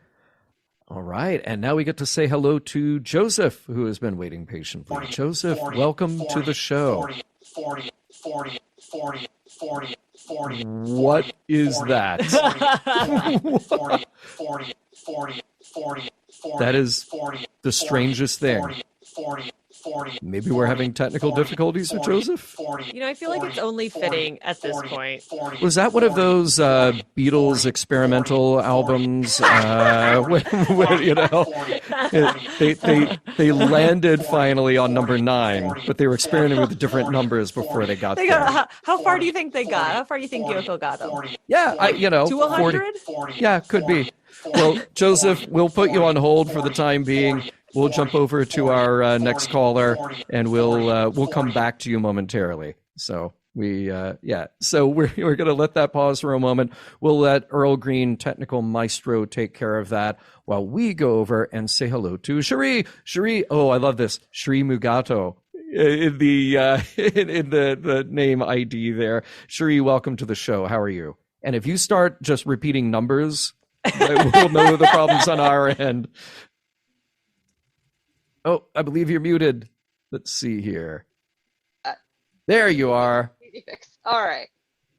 All right, and now we get to say hello to Joseph, who has been waiting patiently. Joseph, welcome to the show. 40. What is that? That is the strangest thing. Maybe we're having technical difficulties with Joseph? I feel like it's only fitting at this point. Was that one of those Beatles experimental albums? They landed finally on number 9, but they were experimenting with different numbers before they got there. How far do you think they got? How far do you think Yoko got them? Yeah, to 100? Yeah, could be. Well, Joseph, we'll put you on hold for the time being. We'll jump over to our next caller, and we'll come back to you momentarily. So we're going to let that pause for a moment. We'll let Earl Green, technical maestro, take care of that while we go over and say hello to Cherie. Cherie, oh, I love this. Cherie Mugato in the name ID there. Cherie, welcome to the show. How are you? And if you start just repeating numbers, we'll know the problem's on our end. Oh, I believe you're muted. Let's see here. There you are. All right.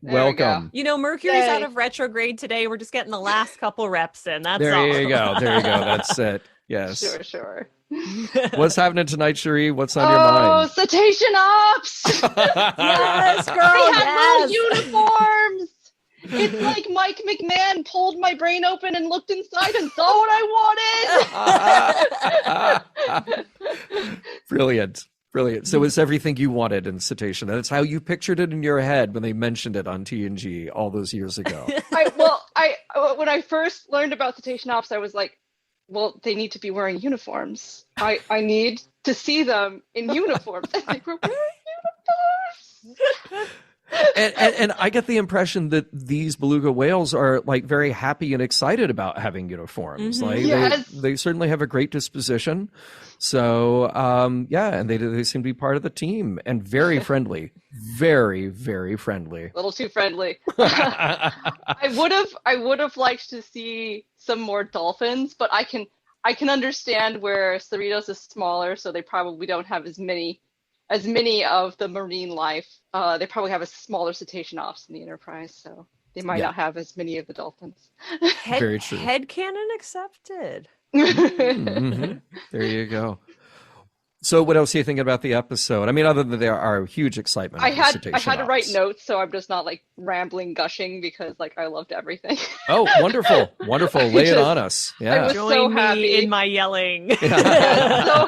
Welcome. Mercury's out of retrograde today. We're just getting the last couple reps in. That's all. There you go. That's it. Yes. Sure. What's happening tonight, Cherie? What's on your mind? Oh, Citation Ops! Yes, girl. We have little uniforms. It's like Mike McMahon pulled my brain open and looked inside and saw what I wanted. Brilliant. So it's everything you wanted in Citation. That's how you pictured it in your head when they mentioned it on TNG all those years ago. When I first learned about Citation Ops, I was like, well, they need to be wearing uniforms. I need to see them in uniforms. And they were wearing uniforms. And I get the impression that these beluga whales are like very happy and excited about having uniforms. Mm-hmm. Like yes. they certainly have a great disposition. So and they seem to be part of the team and very friendly, very, very friendly. A little too friendly. I would have liked to see some more dolphins, but I can understand where Cerritos is smaller, so they probably don't have as many of the marine life. They probably have a smaller Citation Ops in the Enterprise, so they might not have as many of the dolphins. Very true. Headcanon accepted. Mm-hmm. There you go. So what else are you thinking about the episode? I mean, other than there are huge excitement. I had to write notes, so I'm just not like rambling, gushing, because like I loved everything. Oh, wonderful. Lay it on us. Yeah. I was so happy in my yelling. so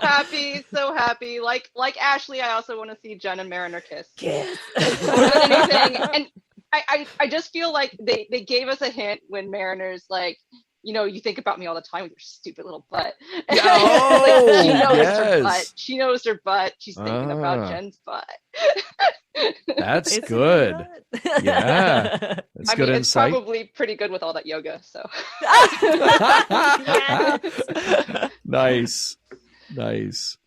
happy. Like Ashley, I also want to see Jen and Mariner kiss. More than anything. And I just feel like they gave us a hint when Mariner's like, you think about me all the time with your stupid little butt. Her butt. She knows her butt. She's thinking about Jen's butt. That's good. Yeah. That's good insight. It's probably pretty good with all that yoga, so. Nice.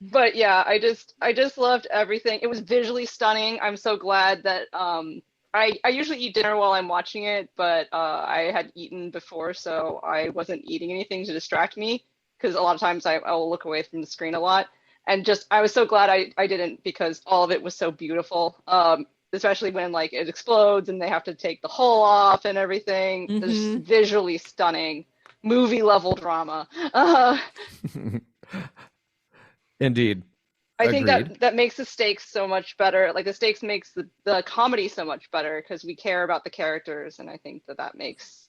But yeah, I just loved everything. It was visually stunning. I'm so glad that I usually eat dinner while I'm watching it, but I had eaten before, so I wasn't eating anything to distract me, because a lot of times I will look away from the screen a lot. And I was so glad I didn't, because all of it was so beautiful, especially when like it explodes and they have to take the hull off and everything. Mm-hmm. It's just visually stunning, movie level drama. Indeed. I think that makes the stakes so much better. Like the stakes makes the comedy so much better, because we care about the characters, and I think that makes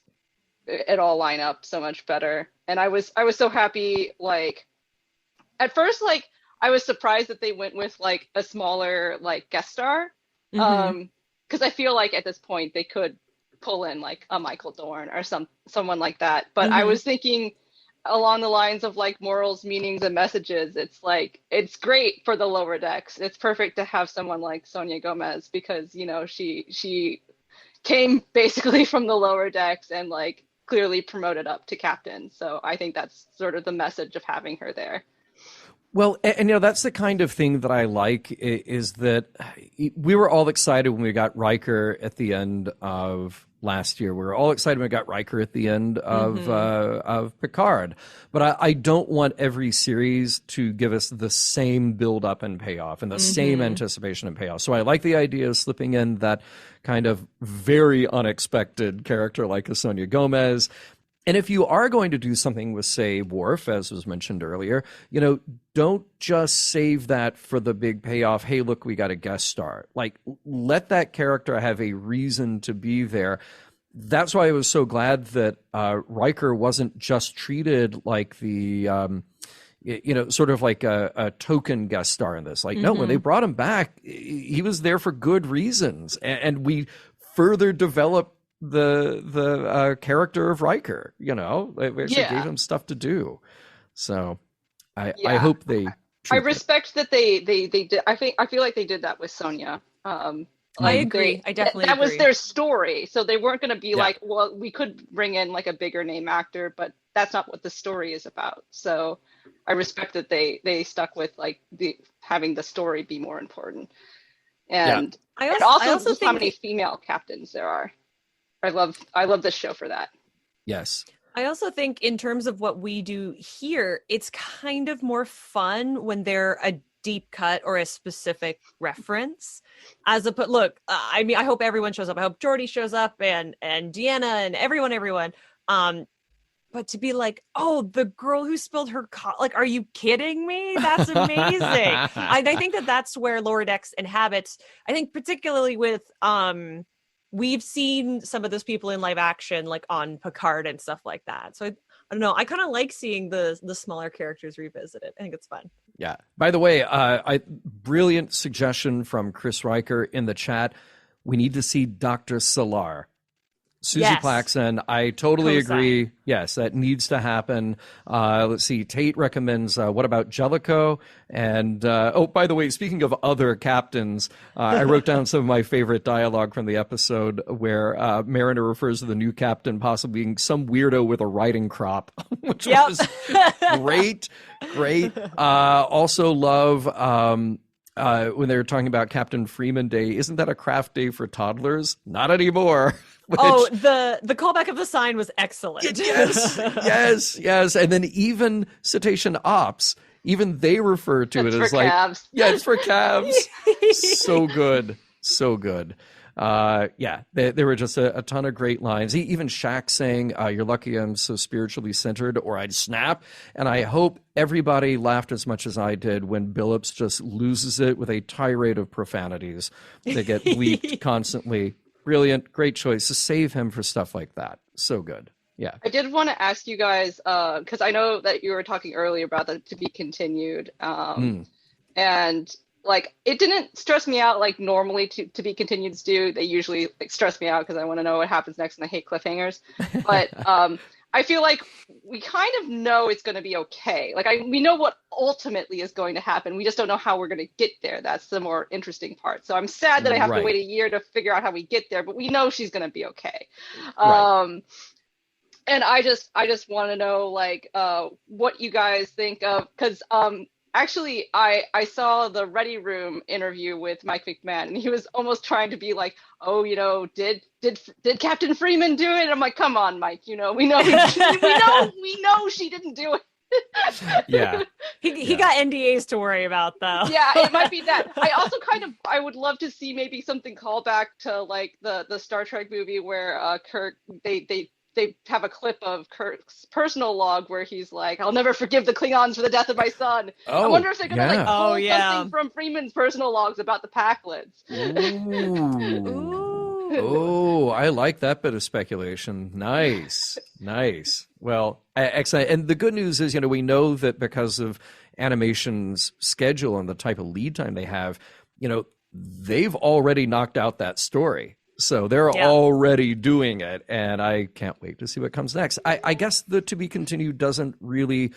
it all line up so much better. And I was so happy. Like at first, like I was surprised that they went with like a smaller like guest star. Because I feel like at this point they could pull in like a Michael Dorn or someone like that. But I was thinking along the lines of like morals, meanings, and messages. It's like, it's great for the lower decks. It's perfect to have someone like Sonia Gomez because, you know, she came basically from the lower decks and like clearly promoted up to captain. So I think that's sort of the message of having her there. Well, and you know, that's the kind of thing that I like is that we were all excited when we got Riker at the end of last year. We were all excited when we got Riker at the end of Picard. But I don't want every series to give us the same build up and payoff and the same anticipation and payoff. So I like the idea of slipping in that kind of very unexpected character like a Sonia Gomez. And if you are going to do something with, say, Worf, as was mentioned earlier, you know, don't just save that for the big payoff. Hey, look, we got a guest star. Like, let that character have a reason to be there. That's why I was so glad that Riker wasn't just treated like the, you know, sort of like a token guest star in this. Like, no, when they brought him back, he was there for good reasons. And we further developed the character of Riker, you know, we actually gave him stuff to do. So I hope they. I respect that they did. I feel like they did that with Sonia. I agree. I definitely that agree. was their story, so they weren't going to be like, well, we could bring in like a bigger name actor, but that's not what the story is about. So I respect that they stuck with like having the story be more important. And I also think how many female captains there are. I love this show for that. Yes. I also think in terms of what we do here, it's kind of more fun when they're a deep cut or a specific reference. Look, I mean, I hope everyone shows up. I hope Geordi shows up and Deanna and everyone. But to be like, oh, the girl who spilled her like, are you kidding me? That's amazing. I think that's where Lower Decks inhabits. I think particularly with we've seen some of those people in live action, like on Picard and stuff like that. So I don't know. I kind of like seeing the smaller characters revisited. I think it's fun. Yeah. By the way, brilliant suggestion from Chris Riker in the chat. We need to see Dr. Solar. Susie Plaxon, I totally agree. Yes, that needs to happen. Let's see. Tate recommends, what about Jellicoe? And, by the way, speaking of other captains, I wrote down some of my favorite dialogue from the episode where Mariner refers to the new captain possibly being some weirdo with a riding crop, which was great. Also love when they were talking about Captain Freeman Day. Isn't that a craft day for toddlers? Not anymore. The callback of the sign was excellent. Yes. And then even Cetacean Ops, even they refer to it as like, calves. Yeah, it's for calves. So good. There were just a ton of great lines. Even Shaq saying, you're lucky I'm so spiritually centered or I'd snap. And I hope everybody laughed as much as I did when Billups just loses it with a tirade of profanities that get bleeped constantly. Brilliant, great choice to save him for stuff like that. So good. Yeah. I did want to ask you guys, because I know that you were talking earlier about the to be continued. And like, it didn't stress me out like normally to be continueds do. They usually like stress me out because I want to know what happens next and I hate cliffhangers. But I feel like we kind of know it's going to be okay. Like we know what ultimately is going to happen. We just don't know how we're going to get there. That's the more interesting part. So I'm sad that I have to wait a year to figure out how we get there, but we know she's going to be okay. And I just want to know like what you guys think of, because actually, I saw the Ready Room interview with Mike McMahon, and he was almost trying to be like, oh, you know, did Captain Freeman do it? And I'm like, come on, Mike, you know, we know we know she didn't do it. Yeah. He got NDAs to worry about though. Yeah, it might be that. I also I would love to see maybe something call back to like the Star Trek movie where Kirk they have a clip of Kirk's personal log where he's like, I'll never forgive the Klingons for the death of my son. I wonder if they're going to like pull something from Freeman's personal logs about the Packlets. Oh, I like that bit of speculation. Nice. Nice. Well, excellent. And the good news is, we know that because of animation's schedule and the type of lead time they have, they've already knocked out that story. So they're already doing it, and I can't wait to see what comes next. I guess the to be continued doesn't really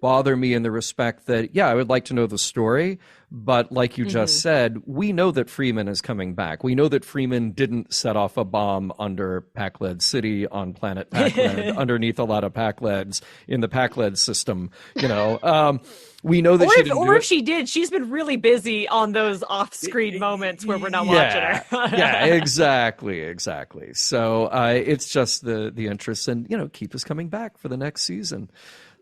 bother me in the respect that, I would like to know the story, but like you just said, we know that Freeman is coming back. We know that Freeman didn't set off a bomb under Pac-Led City on planet Pac-Led, underneath a lot of Pac-Leds in the Pac-Led system, We know that she didn't do it. Or if she did, she's been really busy on those off-screen moments where we're not watching her. Yeah, exactly. So it's just the interest and, keep us coming back for the next season.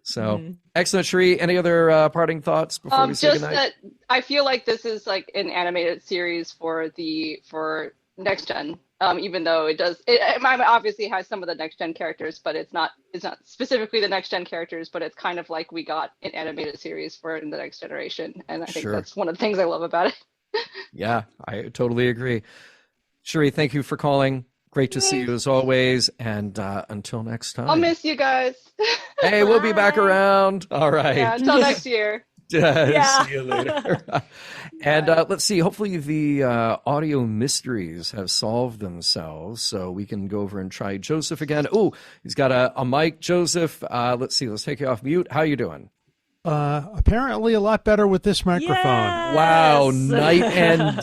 So excellent, Sheree. Any other parting thoughts before we say goodnight? Just that I feel like this is like an animated series for next gen. Even though it obviously has some of the next gen characters, but it's not specifically the next gen characters, but it's kind of like we got an animated series for the next generation, and I think that's one of the things I love about it. Yeah, I totally agree. Sheree, thank you for calling. Great to see you as always, and until next time. I'll miss you guys. Hey, we'll be back around. All right. Yeah, until next year. See you later. And let's see. Hopefully the audio mysteries have solved themselves, so we can go over and try Joseph again. Oh, he's got a mic. Joseph, let's see. Let's take you off mute. How you doing? Apparently a lot better with this microphone. Yes! Wow, night and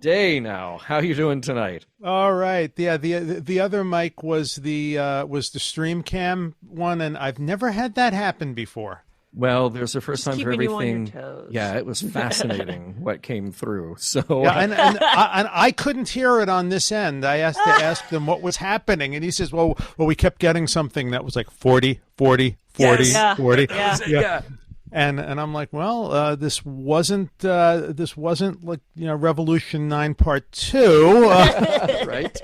day now. How you doing tonight? All right. Yeah, the other mic was the stream cam one, and I've never had that happen before. Well, there's a first time for everything. You on your toes. Yeah, it was fascinating what came through. So and I couldn't hear it on this end. I asked to ask them what was happening, and he says, well, we kept getting something that was like 40, 40, 40, yes. 40. Yeah. And I'm like, well, this wasn't like Revolution 9 Part 2, right?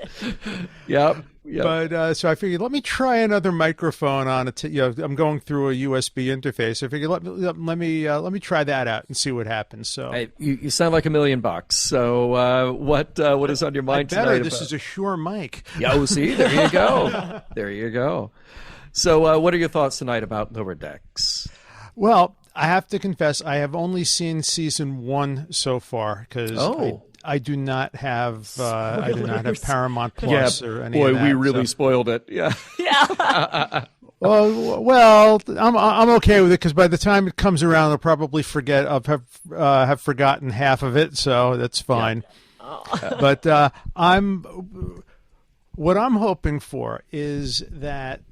Yep. But so I figured, let me try another microphone on it. I'm going through a USB interface. I figured, let me try that out and see what happens. So hey, you sound like $1 million. So what is on your mind tonight? This is a Shure mic. Yeah. See, there you go. There you go. So what are your thoughts tonight about Lower Decks? Well, I have to confess, I have only seen season 1 so far because I do not have Paramount Plus or any of that. We really spoiled it. Yeah. Yeah. Well, I'm okay with it because by the time it comes around, I'll probably have forgotten half of it, so that's fine. Yeah. But what I'm hoping for is that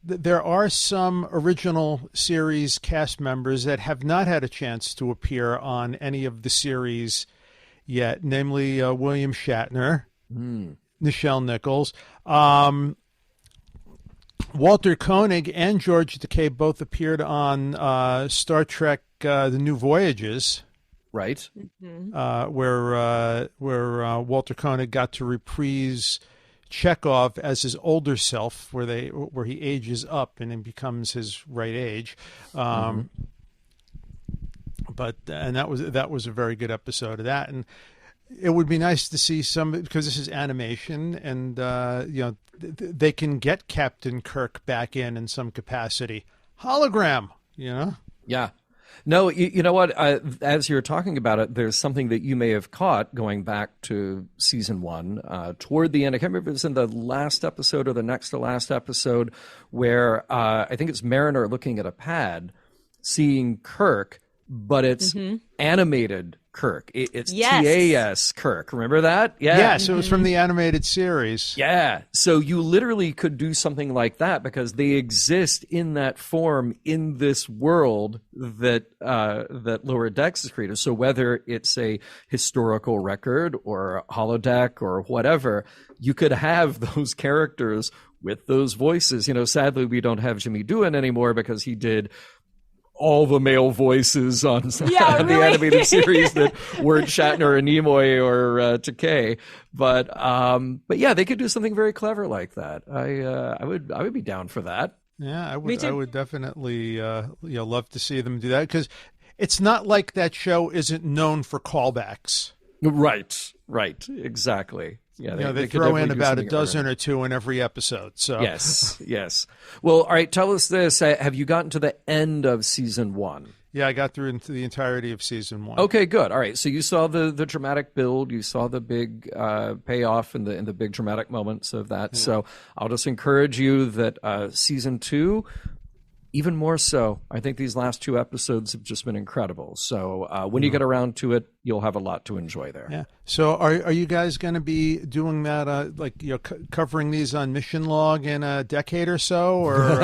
there are some original series cast members that have not had a chance to appear on any of the series yet, namely William Shatner, Nichelle Nichols, Walter Koenig, and George Takei both appeared on Star Trek: The New Voyages, right? Where Walter Koenig got to reprise Chekhov as his older self, where he ages up and then becomes his right age. But that was a very good episode of that, and it would be nice to see some, because this is animation, and they can get Captain Kirk back in some capacity. Hologram, Yeah. No, you know what? As you're talking about it, there's something that you may have caught going back to season 1, toward the end. I can't remember if it was in the last episode or the next to last episode, where I think it's Mariner looking at a pad, seeing Kirk, but it's animated Kirk. It's TAS Kirk. Remember that? Yeah. Yes, it was from the animated series. Yeah. So you literally could do something like that because they exist in that form in this world that Lower Decks is created. So whether it's a historical record or a holodeck or whatever, you could have those characters with those voices. Sadly, we don't have Jimmy Doohan anymore because he did all the male voices on the animated series that weren't Shatner or Nimoy or Takei, but yeah, they could do something very clever like that. I would be down for that. Yeah, I would definitely love to see them do that, because it's not like that show isn't known for callbacks. Right, exactly. Yeah, they could throw definitely in do about a something dozen different. or two in every episode. So Yes. Well, all right. Tell us this: have you gotten to the end of season 1? yeah, I got through into the entirety of season 1. Okay, good. All right. So you saw the dramatic build, you saw the big payoff and the big dramatic moments of that. So I'll just encourage you that season 2. Even more so, I think these last 2 episodes have just been incredible. So when you get around to it, you'll have a lot to enjoy there. Yeah. So are you guys going to be doing that, covering these on Mission Log in a decade or so? Or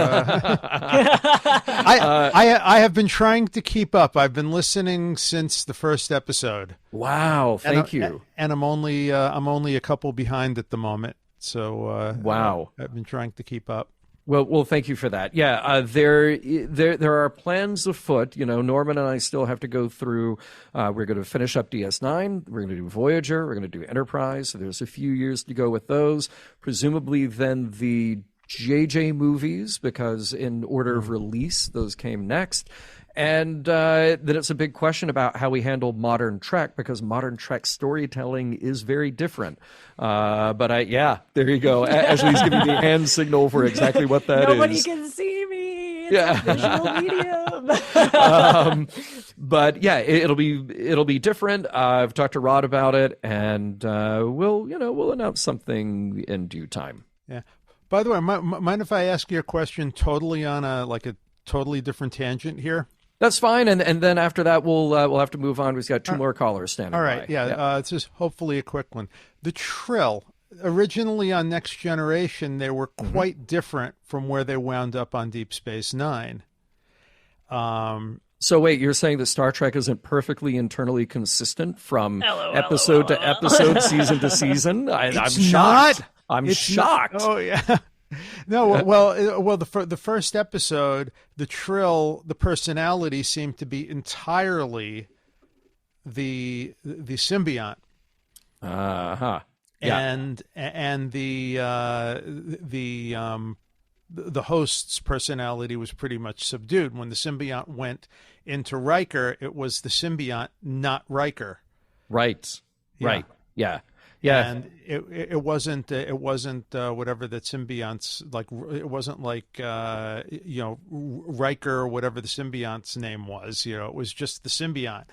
I have been trying to keep up. I've been listening since the first episode. Wow! Thank you. And I'm only a couple behind at the moment. So wow, I've been trying to keep up. Well, thank you for that. Yeah, there are plans afoot. Norman and I still have to go through. We're going to finish up DS9. We're going to do Voyager. We're going to do Enterprise. So there's a few years to go with those. Presumably, then the JJ movies, because in order of release, those came next. And then it's a big question about how we handle modern Trek, because modern Trek storytelling is very different. But there you go. Ashley's giving the hand signal for exactly what that Nobody is. can see me. It's a visual medium. But yeah, it'll be different. I've talked to Rod about it, and we'll announce something in due time. Yeah. By the way, mind if I ask you a question totally on a totally different tangent here? That's fine, and then after that we'll have to move on. We've got 2 more callers standing by. All right, yeah. It's just hopefully a quick one. The Trill, originally on Next Generation, they were quite different from where they wound up on Deep Space Nine. So wait, you're saying that Star Trek isn't perfectly internally consistent from episode to episode, season to season? I'm shocked. I'm shocked. Oh yeah. No, well, the first episode, the Trill, the personality seemed to be entirely the symbiont. Yeah. And the host's personality was pretty much subdued. When the symbiont went into Riker, it was the symbiont, not Riker. Right. Yeah. Right. Yeah. Yeah, and it wasn't whatever that symbiont's like. It wasn't like Riker or whatever the symbiont's name was. It was just the symbiont.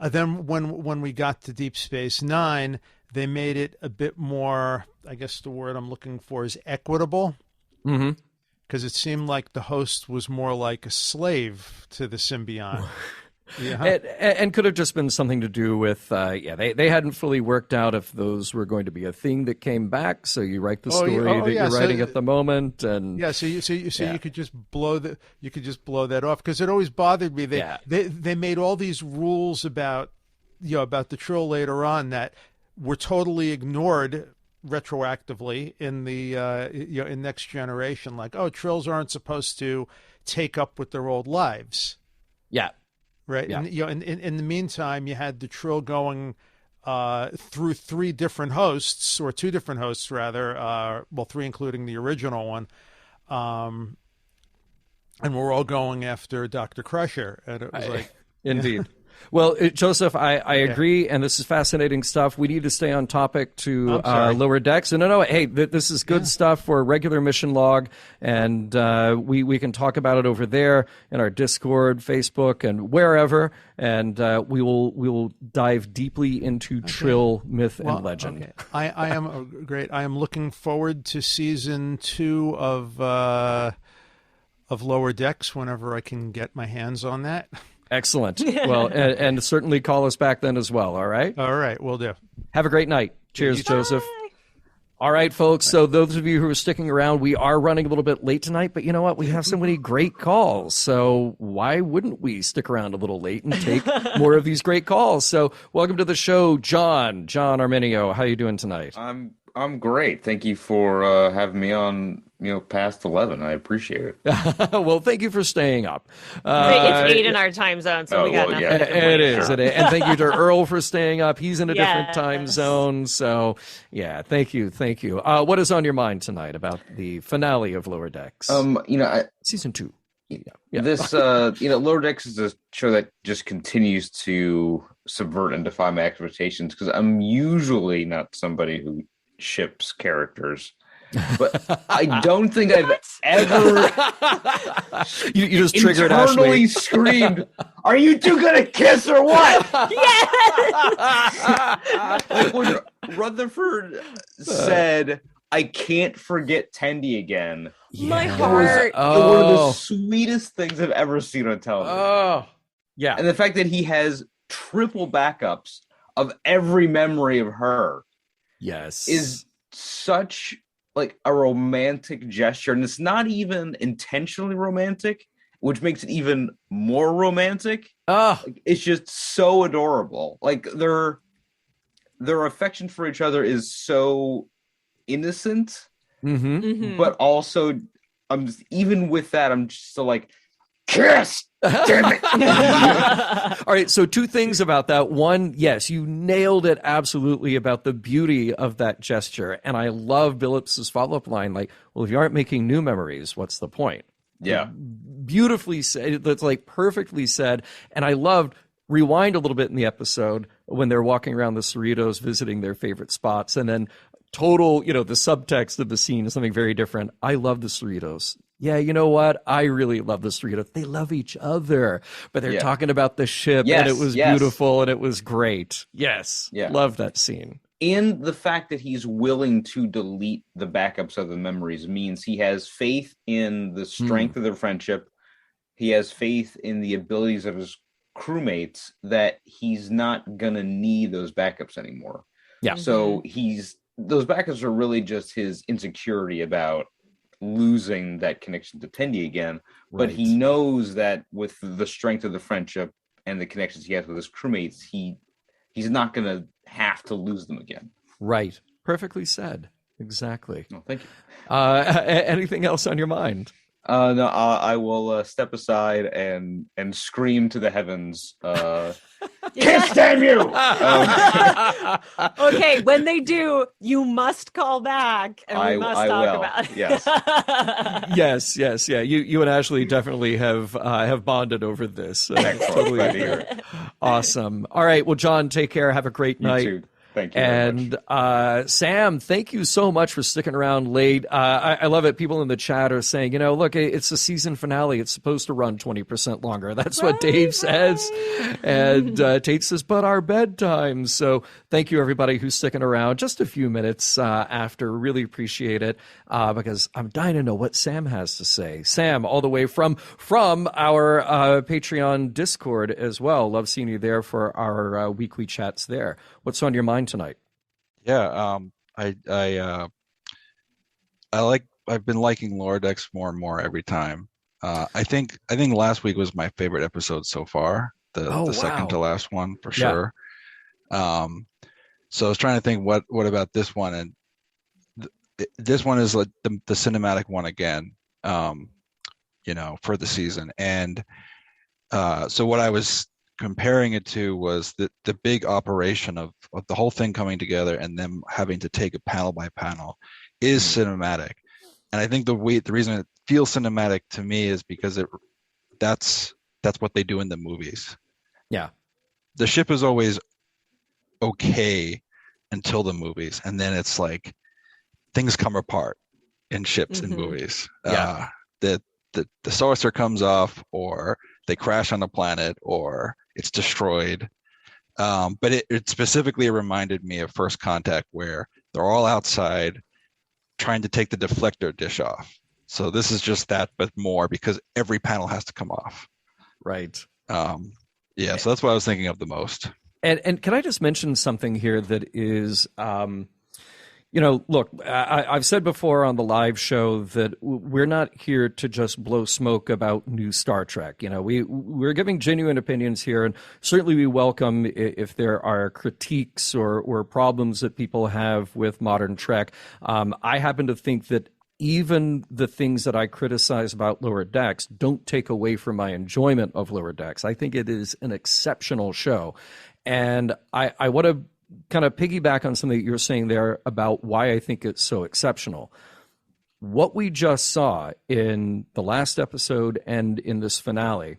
Then when we got to Deep Space Nine, they made it a bit more. I guess the word I'm looking for is equitable. Mm-hmm. Because it seemed like the host was more like a slave to the symbiont. Yeah. And could have just been something to do with, they hadn't fully worked out if those were going to be a thing that came back. So you write the story you're writing at the moment, and you could just blow that off, because it always bothered me. They made all these rules about the Trill later on that were totally ignored retroactively in the in Next Generation. Like, Trills aren't supposed to take up with their old lives. Yeah. Right. Yeah. And in the meantime, you had the Trill going through 3 different hosts, or 2 different hosts rather. 3 including the original one. And we're all going after Dr. Crusher. And it was indeed. Well, Joseph, I agree, and this is fascinating stuff. We need to stay on topic to Lower Decks. And hey, this is good stuff for regular Mission Log, and we can talk about it over there in our Discord, Facebook, and wherever. And we will dive deeply into Trill myth and legend. Okay. I am great. I am looking forward to season 2 of Lower Decks whenever I can get my hands on that. Excellent. Well, and certainly call us back then as well, all right? All right, will do. Have a great night. Cheers, Joseph. All right, folks. So those of you who are sticking around, we are running a little bit late tonight, but you know what? We have so many great calls. So why wouldn't we stick around a little late and take more of these great calls? So welcome to the show, John Arminio. How are you doing tonight? I'm great. Thank you for having me on, past 11. I appreciate it. Well, thank you for staying up. It's 8 in our time zone, so we got nothing. Yeah, it is. Sure. And thank you to Earl for staying up. He's in a different time zone. So, thank you. What is on your mind tonight about the finale of Lower Decks? Season 2. This, Lower Decks is a show that just continues to subvert and defy my expectations because I'm usually not somebody who ships characters. But I don't think I've ever you just triggered internally Ashley. Screamed, "Are you two gonna kiss or what?" Like when Rutherford said, "I can't forget Tendi again." My heart. It was one of the sweetest things I've ever seen on television. Oh, yeah. And the fact that he has triple backups of every memory of her, is such like a romantic gesture, and it's not even intentionally romantic, which makes it even more romantic. It's just so adorable. Like their affection for each other is so innocent, but also even with that, I'm just so like, kiss. Damn it. All right, so two things about that. One, yes, you nailed it absolutely about the beauty of that gesture. And I love Billips's follow-up line, like, well, if you aren't making new memories, what's the point? Yeah. Beautifully said. That's like perfectly said. And I loved, rewind a little bit in the episode when they're walking around the Cerritos visiting their favorite spots, and then total, the subtext of the scene is something very different. I love the Cerritos. Yeah, you know what? I really love the Cerritos. They love each other, but they're talking about the ship, and it was beautiful, and it was great. Yes, love that scene. And the fact that he's willing to delete the backups of the memories means he has faith in the strength of their friendship. He has faith in the abilities of his crewmates that he's not going to need those backups anymore. Yeah. So those backups are really just his insecurity about losing that connection to Tendi again, but he knows that with the strength of the friendship and the connections he has with his crewmates, he's not going to have to lose them again. Right. Perfectly said. Exactly. Oh, thank you. Anything else on your mind? No, I will step aside and scream to the heavens. Kiss, damn you! Okay, when they do, you must call back, and we must talk about it. Yes. yes. Yeah. You and Ashley definitely have bonded over this. Totally awesome. All right. Well, John, take care. Have a great night. You too. Thank you. And Sam, thank you so much for sticking around late. I love it. People in the chat are saying, look, it's a season finale. It's supposed to run 20% longer. That's what Dave says. And Tate says, but our bedtime. So thank you, everybody who's sticking around just a few minutes after. Really appreciate it because I'm dying to know what Sam has to say. Sam, all the way from our Patreon Discord as well. Love seeing you there for our weekly chats there. What's on your mind tonight? Yeah, I've been liking Lower Decks more and more every time. I think last week was my favorite episode so far. The second to last one for sure. So I was trying to think what about this one, and this one is like the cinematic one again. For the season, and so what I was comparing it to was the big operation of the whole thing coming together and them having to take it panel by panel is cinematic. And I think the reason it feels cinematic to me is because that's what they do in the movies. Yeah. The ship is always okay until the movies, and then it's like things come apart in ships in movies. Yeah. The saucer comes off, or they crash on a planet, or it's destroyed. But it specifically reminded me of First Contact, where they're all outside trying to take the deflector dish off. So this is just that, but more, because every panel has to come off. Right. So that's what I was thinking of the most. And can I just mention something here that is, look, I've said before on the live show that we're not here to just blow smoke about new Star Trek. We're giving genuine opinions here, and certainly we welcome if there are critiques or problems that people have with modern Trek. I happen to think that even the things that I criticize about Lower Decks don't take away from my enjoyment of Lower Decks. I think it is an exceptional show. And I want to kind of piggyback on something that you're saying there about why I think it's so exceptional. what we just saw in the last episode and in this finale,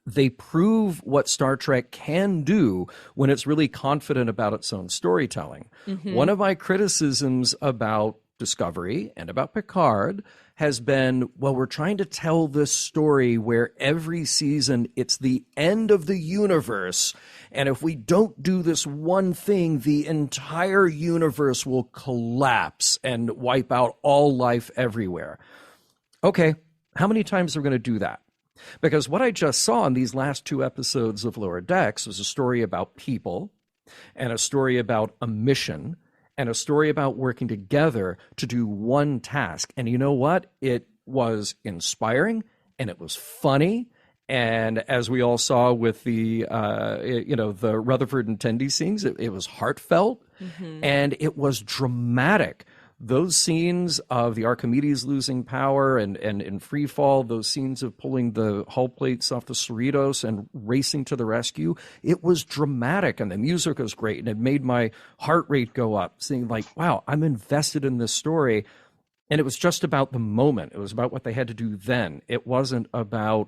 they prove what Star Trek can do when it's really confident about its own storytelling. Mm-hmm. One of my criticisms about Discovery and about Picard has been, well, we're trying to tell this story where every season it's the end of the universe, and if we don't do this one thing, the entire universe will collapse and wipe out all life everywhere. Okay, how many times are we going to do that? Because what I just saw in these last 2 episodes of Lower Decks was a story about people and a story about a mission and a story about working together to do one task. And you know what? It was inspiring and it was funny. And as we all saw with the Rutherford and Tendi scenes, it was heartfelt and it was dramatic. Those scenes of the Archimedes losing power and in free fall, those scenes of pulling the hull plates off the Cerritos and racing to the rescue, it was dramatic, and the music was great, and it made my heart rate go up, seeing like, wow, I'm invested in this story. And it was just about the moment. It was about what they had to do then. It wasn't about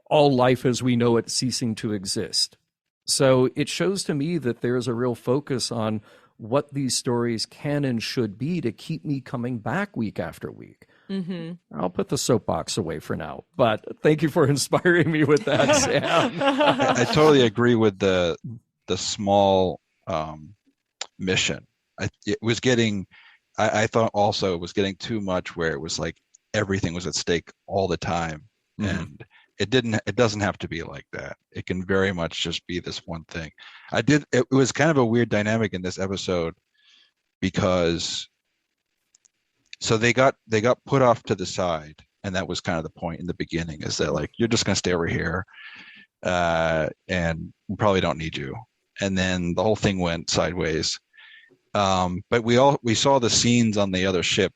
all life as we know it ceasing to exist. So it shows to me that there's a real focus on what these stories can and should be to keep me coming back week after week. Mm-hmm. I'll put the soapbox away for now, but thank you for inspiring me with that, Sam. I totally agree with the small mission. I thought also it was getting too much where it was like everything was at stake all the time. Mm-hmm. And it doesn't have to be like that. It can very much just be this one thing. It was kind of a weird dynamic in this episode because so they got put off to the side, and that was kind of the point in the beginning, is that like, you're just going to stay over here and we probably don't need you. And then the whole thing went sideways. But we saw the scenes on the other ship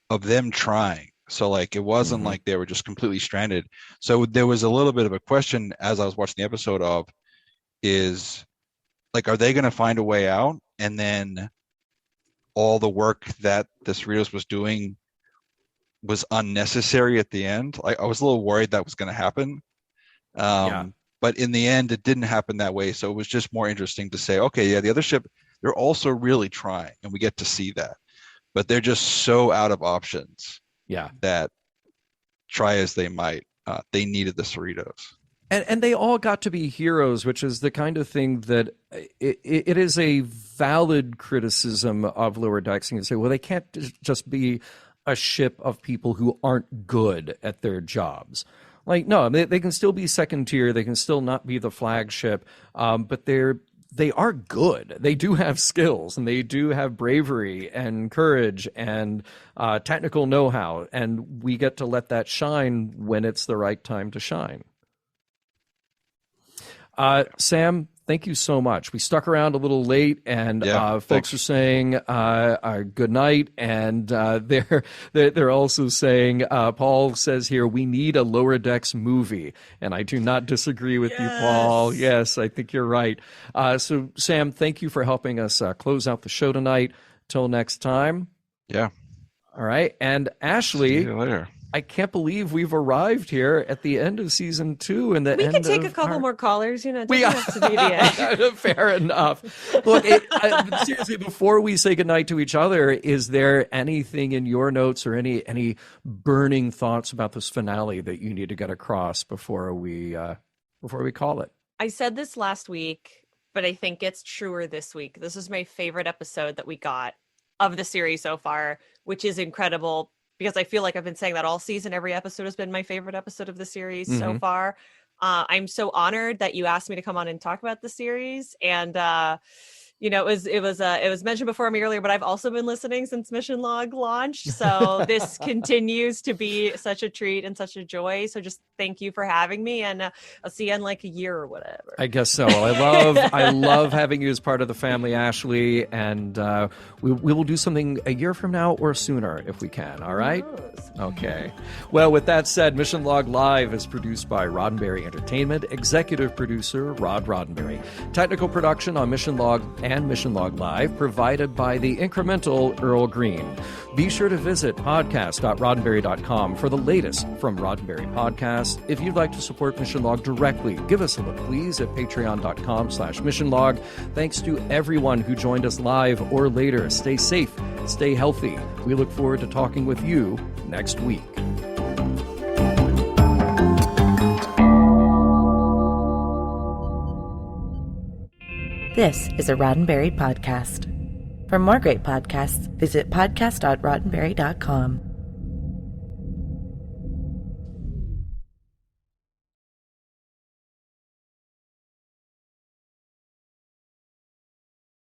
of them trying. So like, it wasn't like they were just completely stranded. So there was a little bit of a question as I was watching the episode of, is like, are they going to find a way out? And then all the work that the Cerritos was doing was unnecessary at the end. Like, I was a little worried that was going to happen. But in the end, it didn't happen that way. So it was just more interesting to say, okay, yeah, the other ship, they're also really trying, and we get to see that. But they're just so out of options. Yeah, that try as they might, they needed the Cerritos. And they all got to be heroes, which is the kind of thing that it is a valid criticism of Lower Decks. And say, well, they can't just be a ship of people who aren't good at their jobs. Like, no, they can still be second tier. They can still not be the flagship, but they are good. They do have skills, and they do have bravery and courage and technical know-how, and we get to let that shine when it's the right time to shine. Sam, thank you so much. We stuck around a little late, and folks are saying good night, and they're also saying, Paul says here, we need a Lower Decks movie, and I do not disagree with you, Paul. Yes, I think you're right. So, Sam, thank you for helping us close out the show tonight. Till next time. Yeah. All right, and Ashley. See you later. I can't believe we've arrived here at the end of season 2 and the we end can take a couple more callers, it doesn't have to be the end. Fair enough. Look, seriously, before we say goodnight to each other, is there anything in your notes or any burning thoughts about this finale that you need to get across before we call it? I said this last week, but I think it's truer this week. This is my favorite episode that we got of the series so far, which is incredible. Because I feel like I've been saying that all season. Every episode has been my favorite episode of the series so far. I'm so honored that you asked me to come on and talk about the series. And it was mentioned before me earlier, but I've also been listening since Mission Log launched. So this continues to be such a treat and such a joy. So just thank you for having me, and I'll see you in like a year or whatever. I guess so. I love having you as part of the family, Ashley, and we will do something a year from now or sooner if we can. All right? Okay. Well, with that said, Mission Log Live is produced by Roddenberry Entertainment, executive producer Rod Roddenberry, technical production on Mission Log and Mission Log Live provided by the incremental Earl Green. Be sure to visit podcast.roddenberry.com for the latest from Roddenberry Podcast. If you'd like to support Mission Log directly, give us a look, please, at patreon.com/missionlog. Thanks to everyone who joined us live or later. Stay safe, stay healthy. We look forward to talking with you next week. This is a Roddenberry podcast. For more great podcasts, visit podcast.roddenberry.com.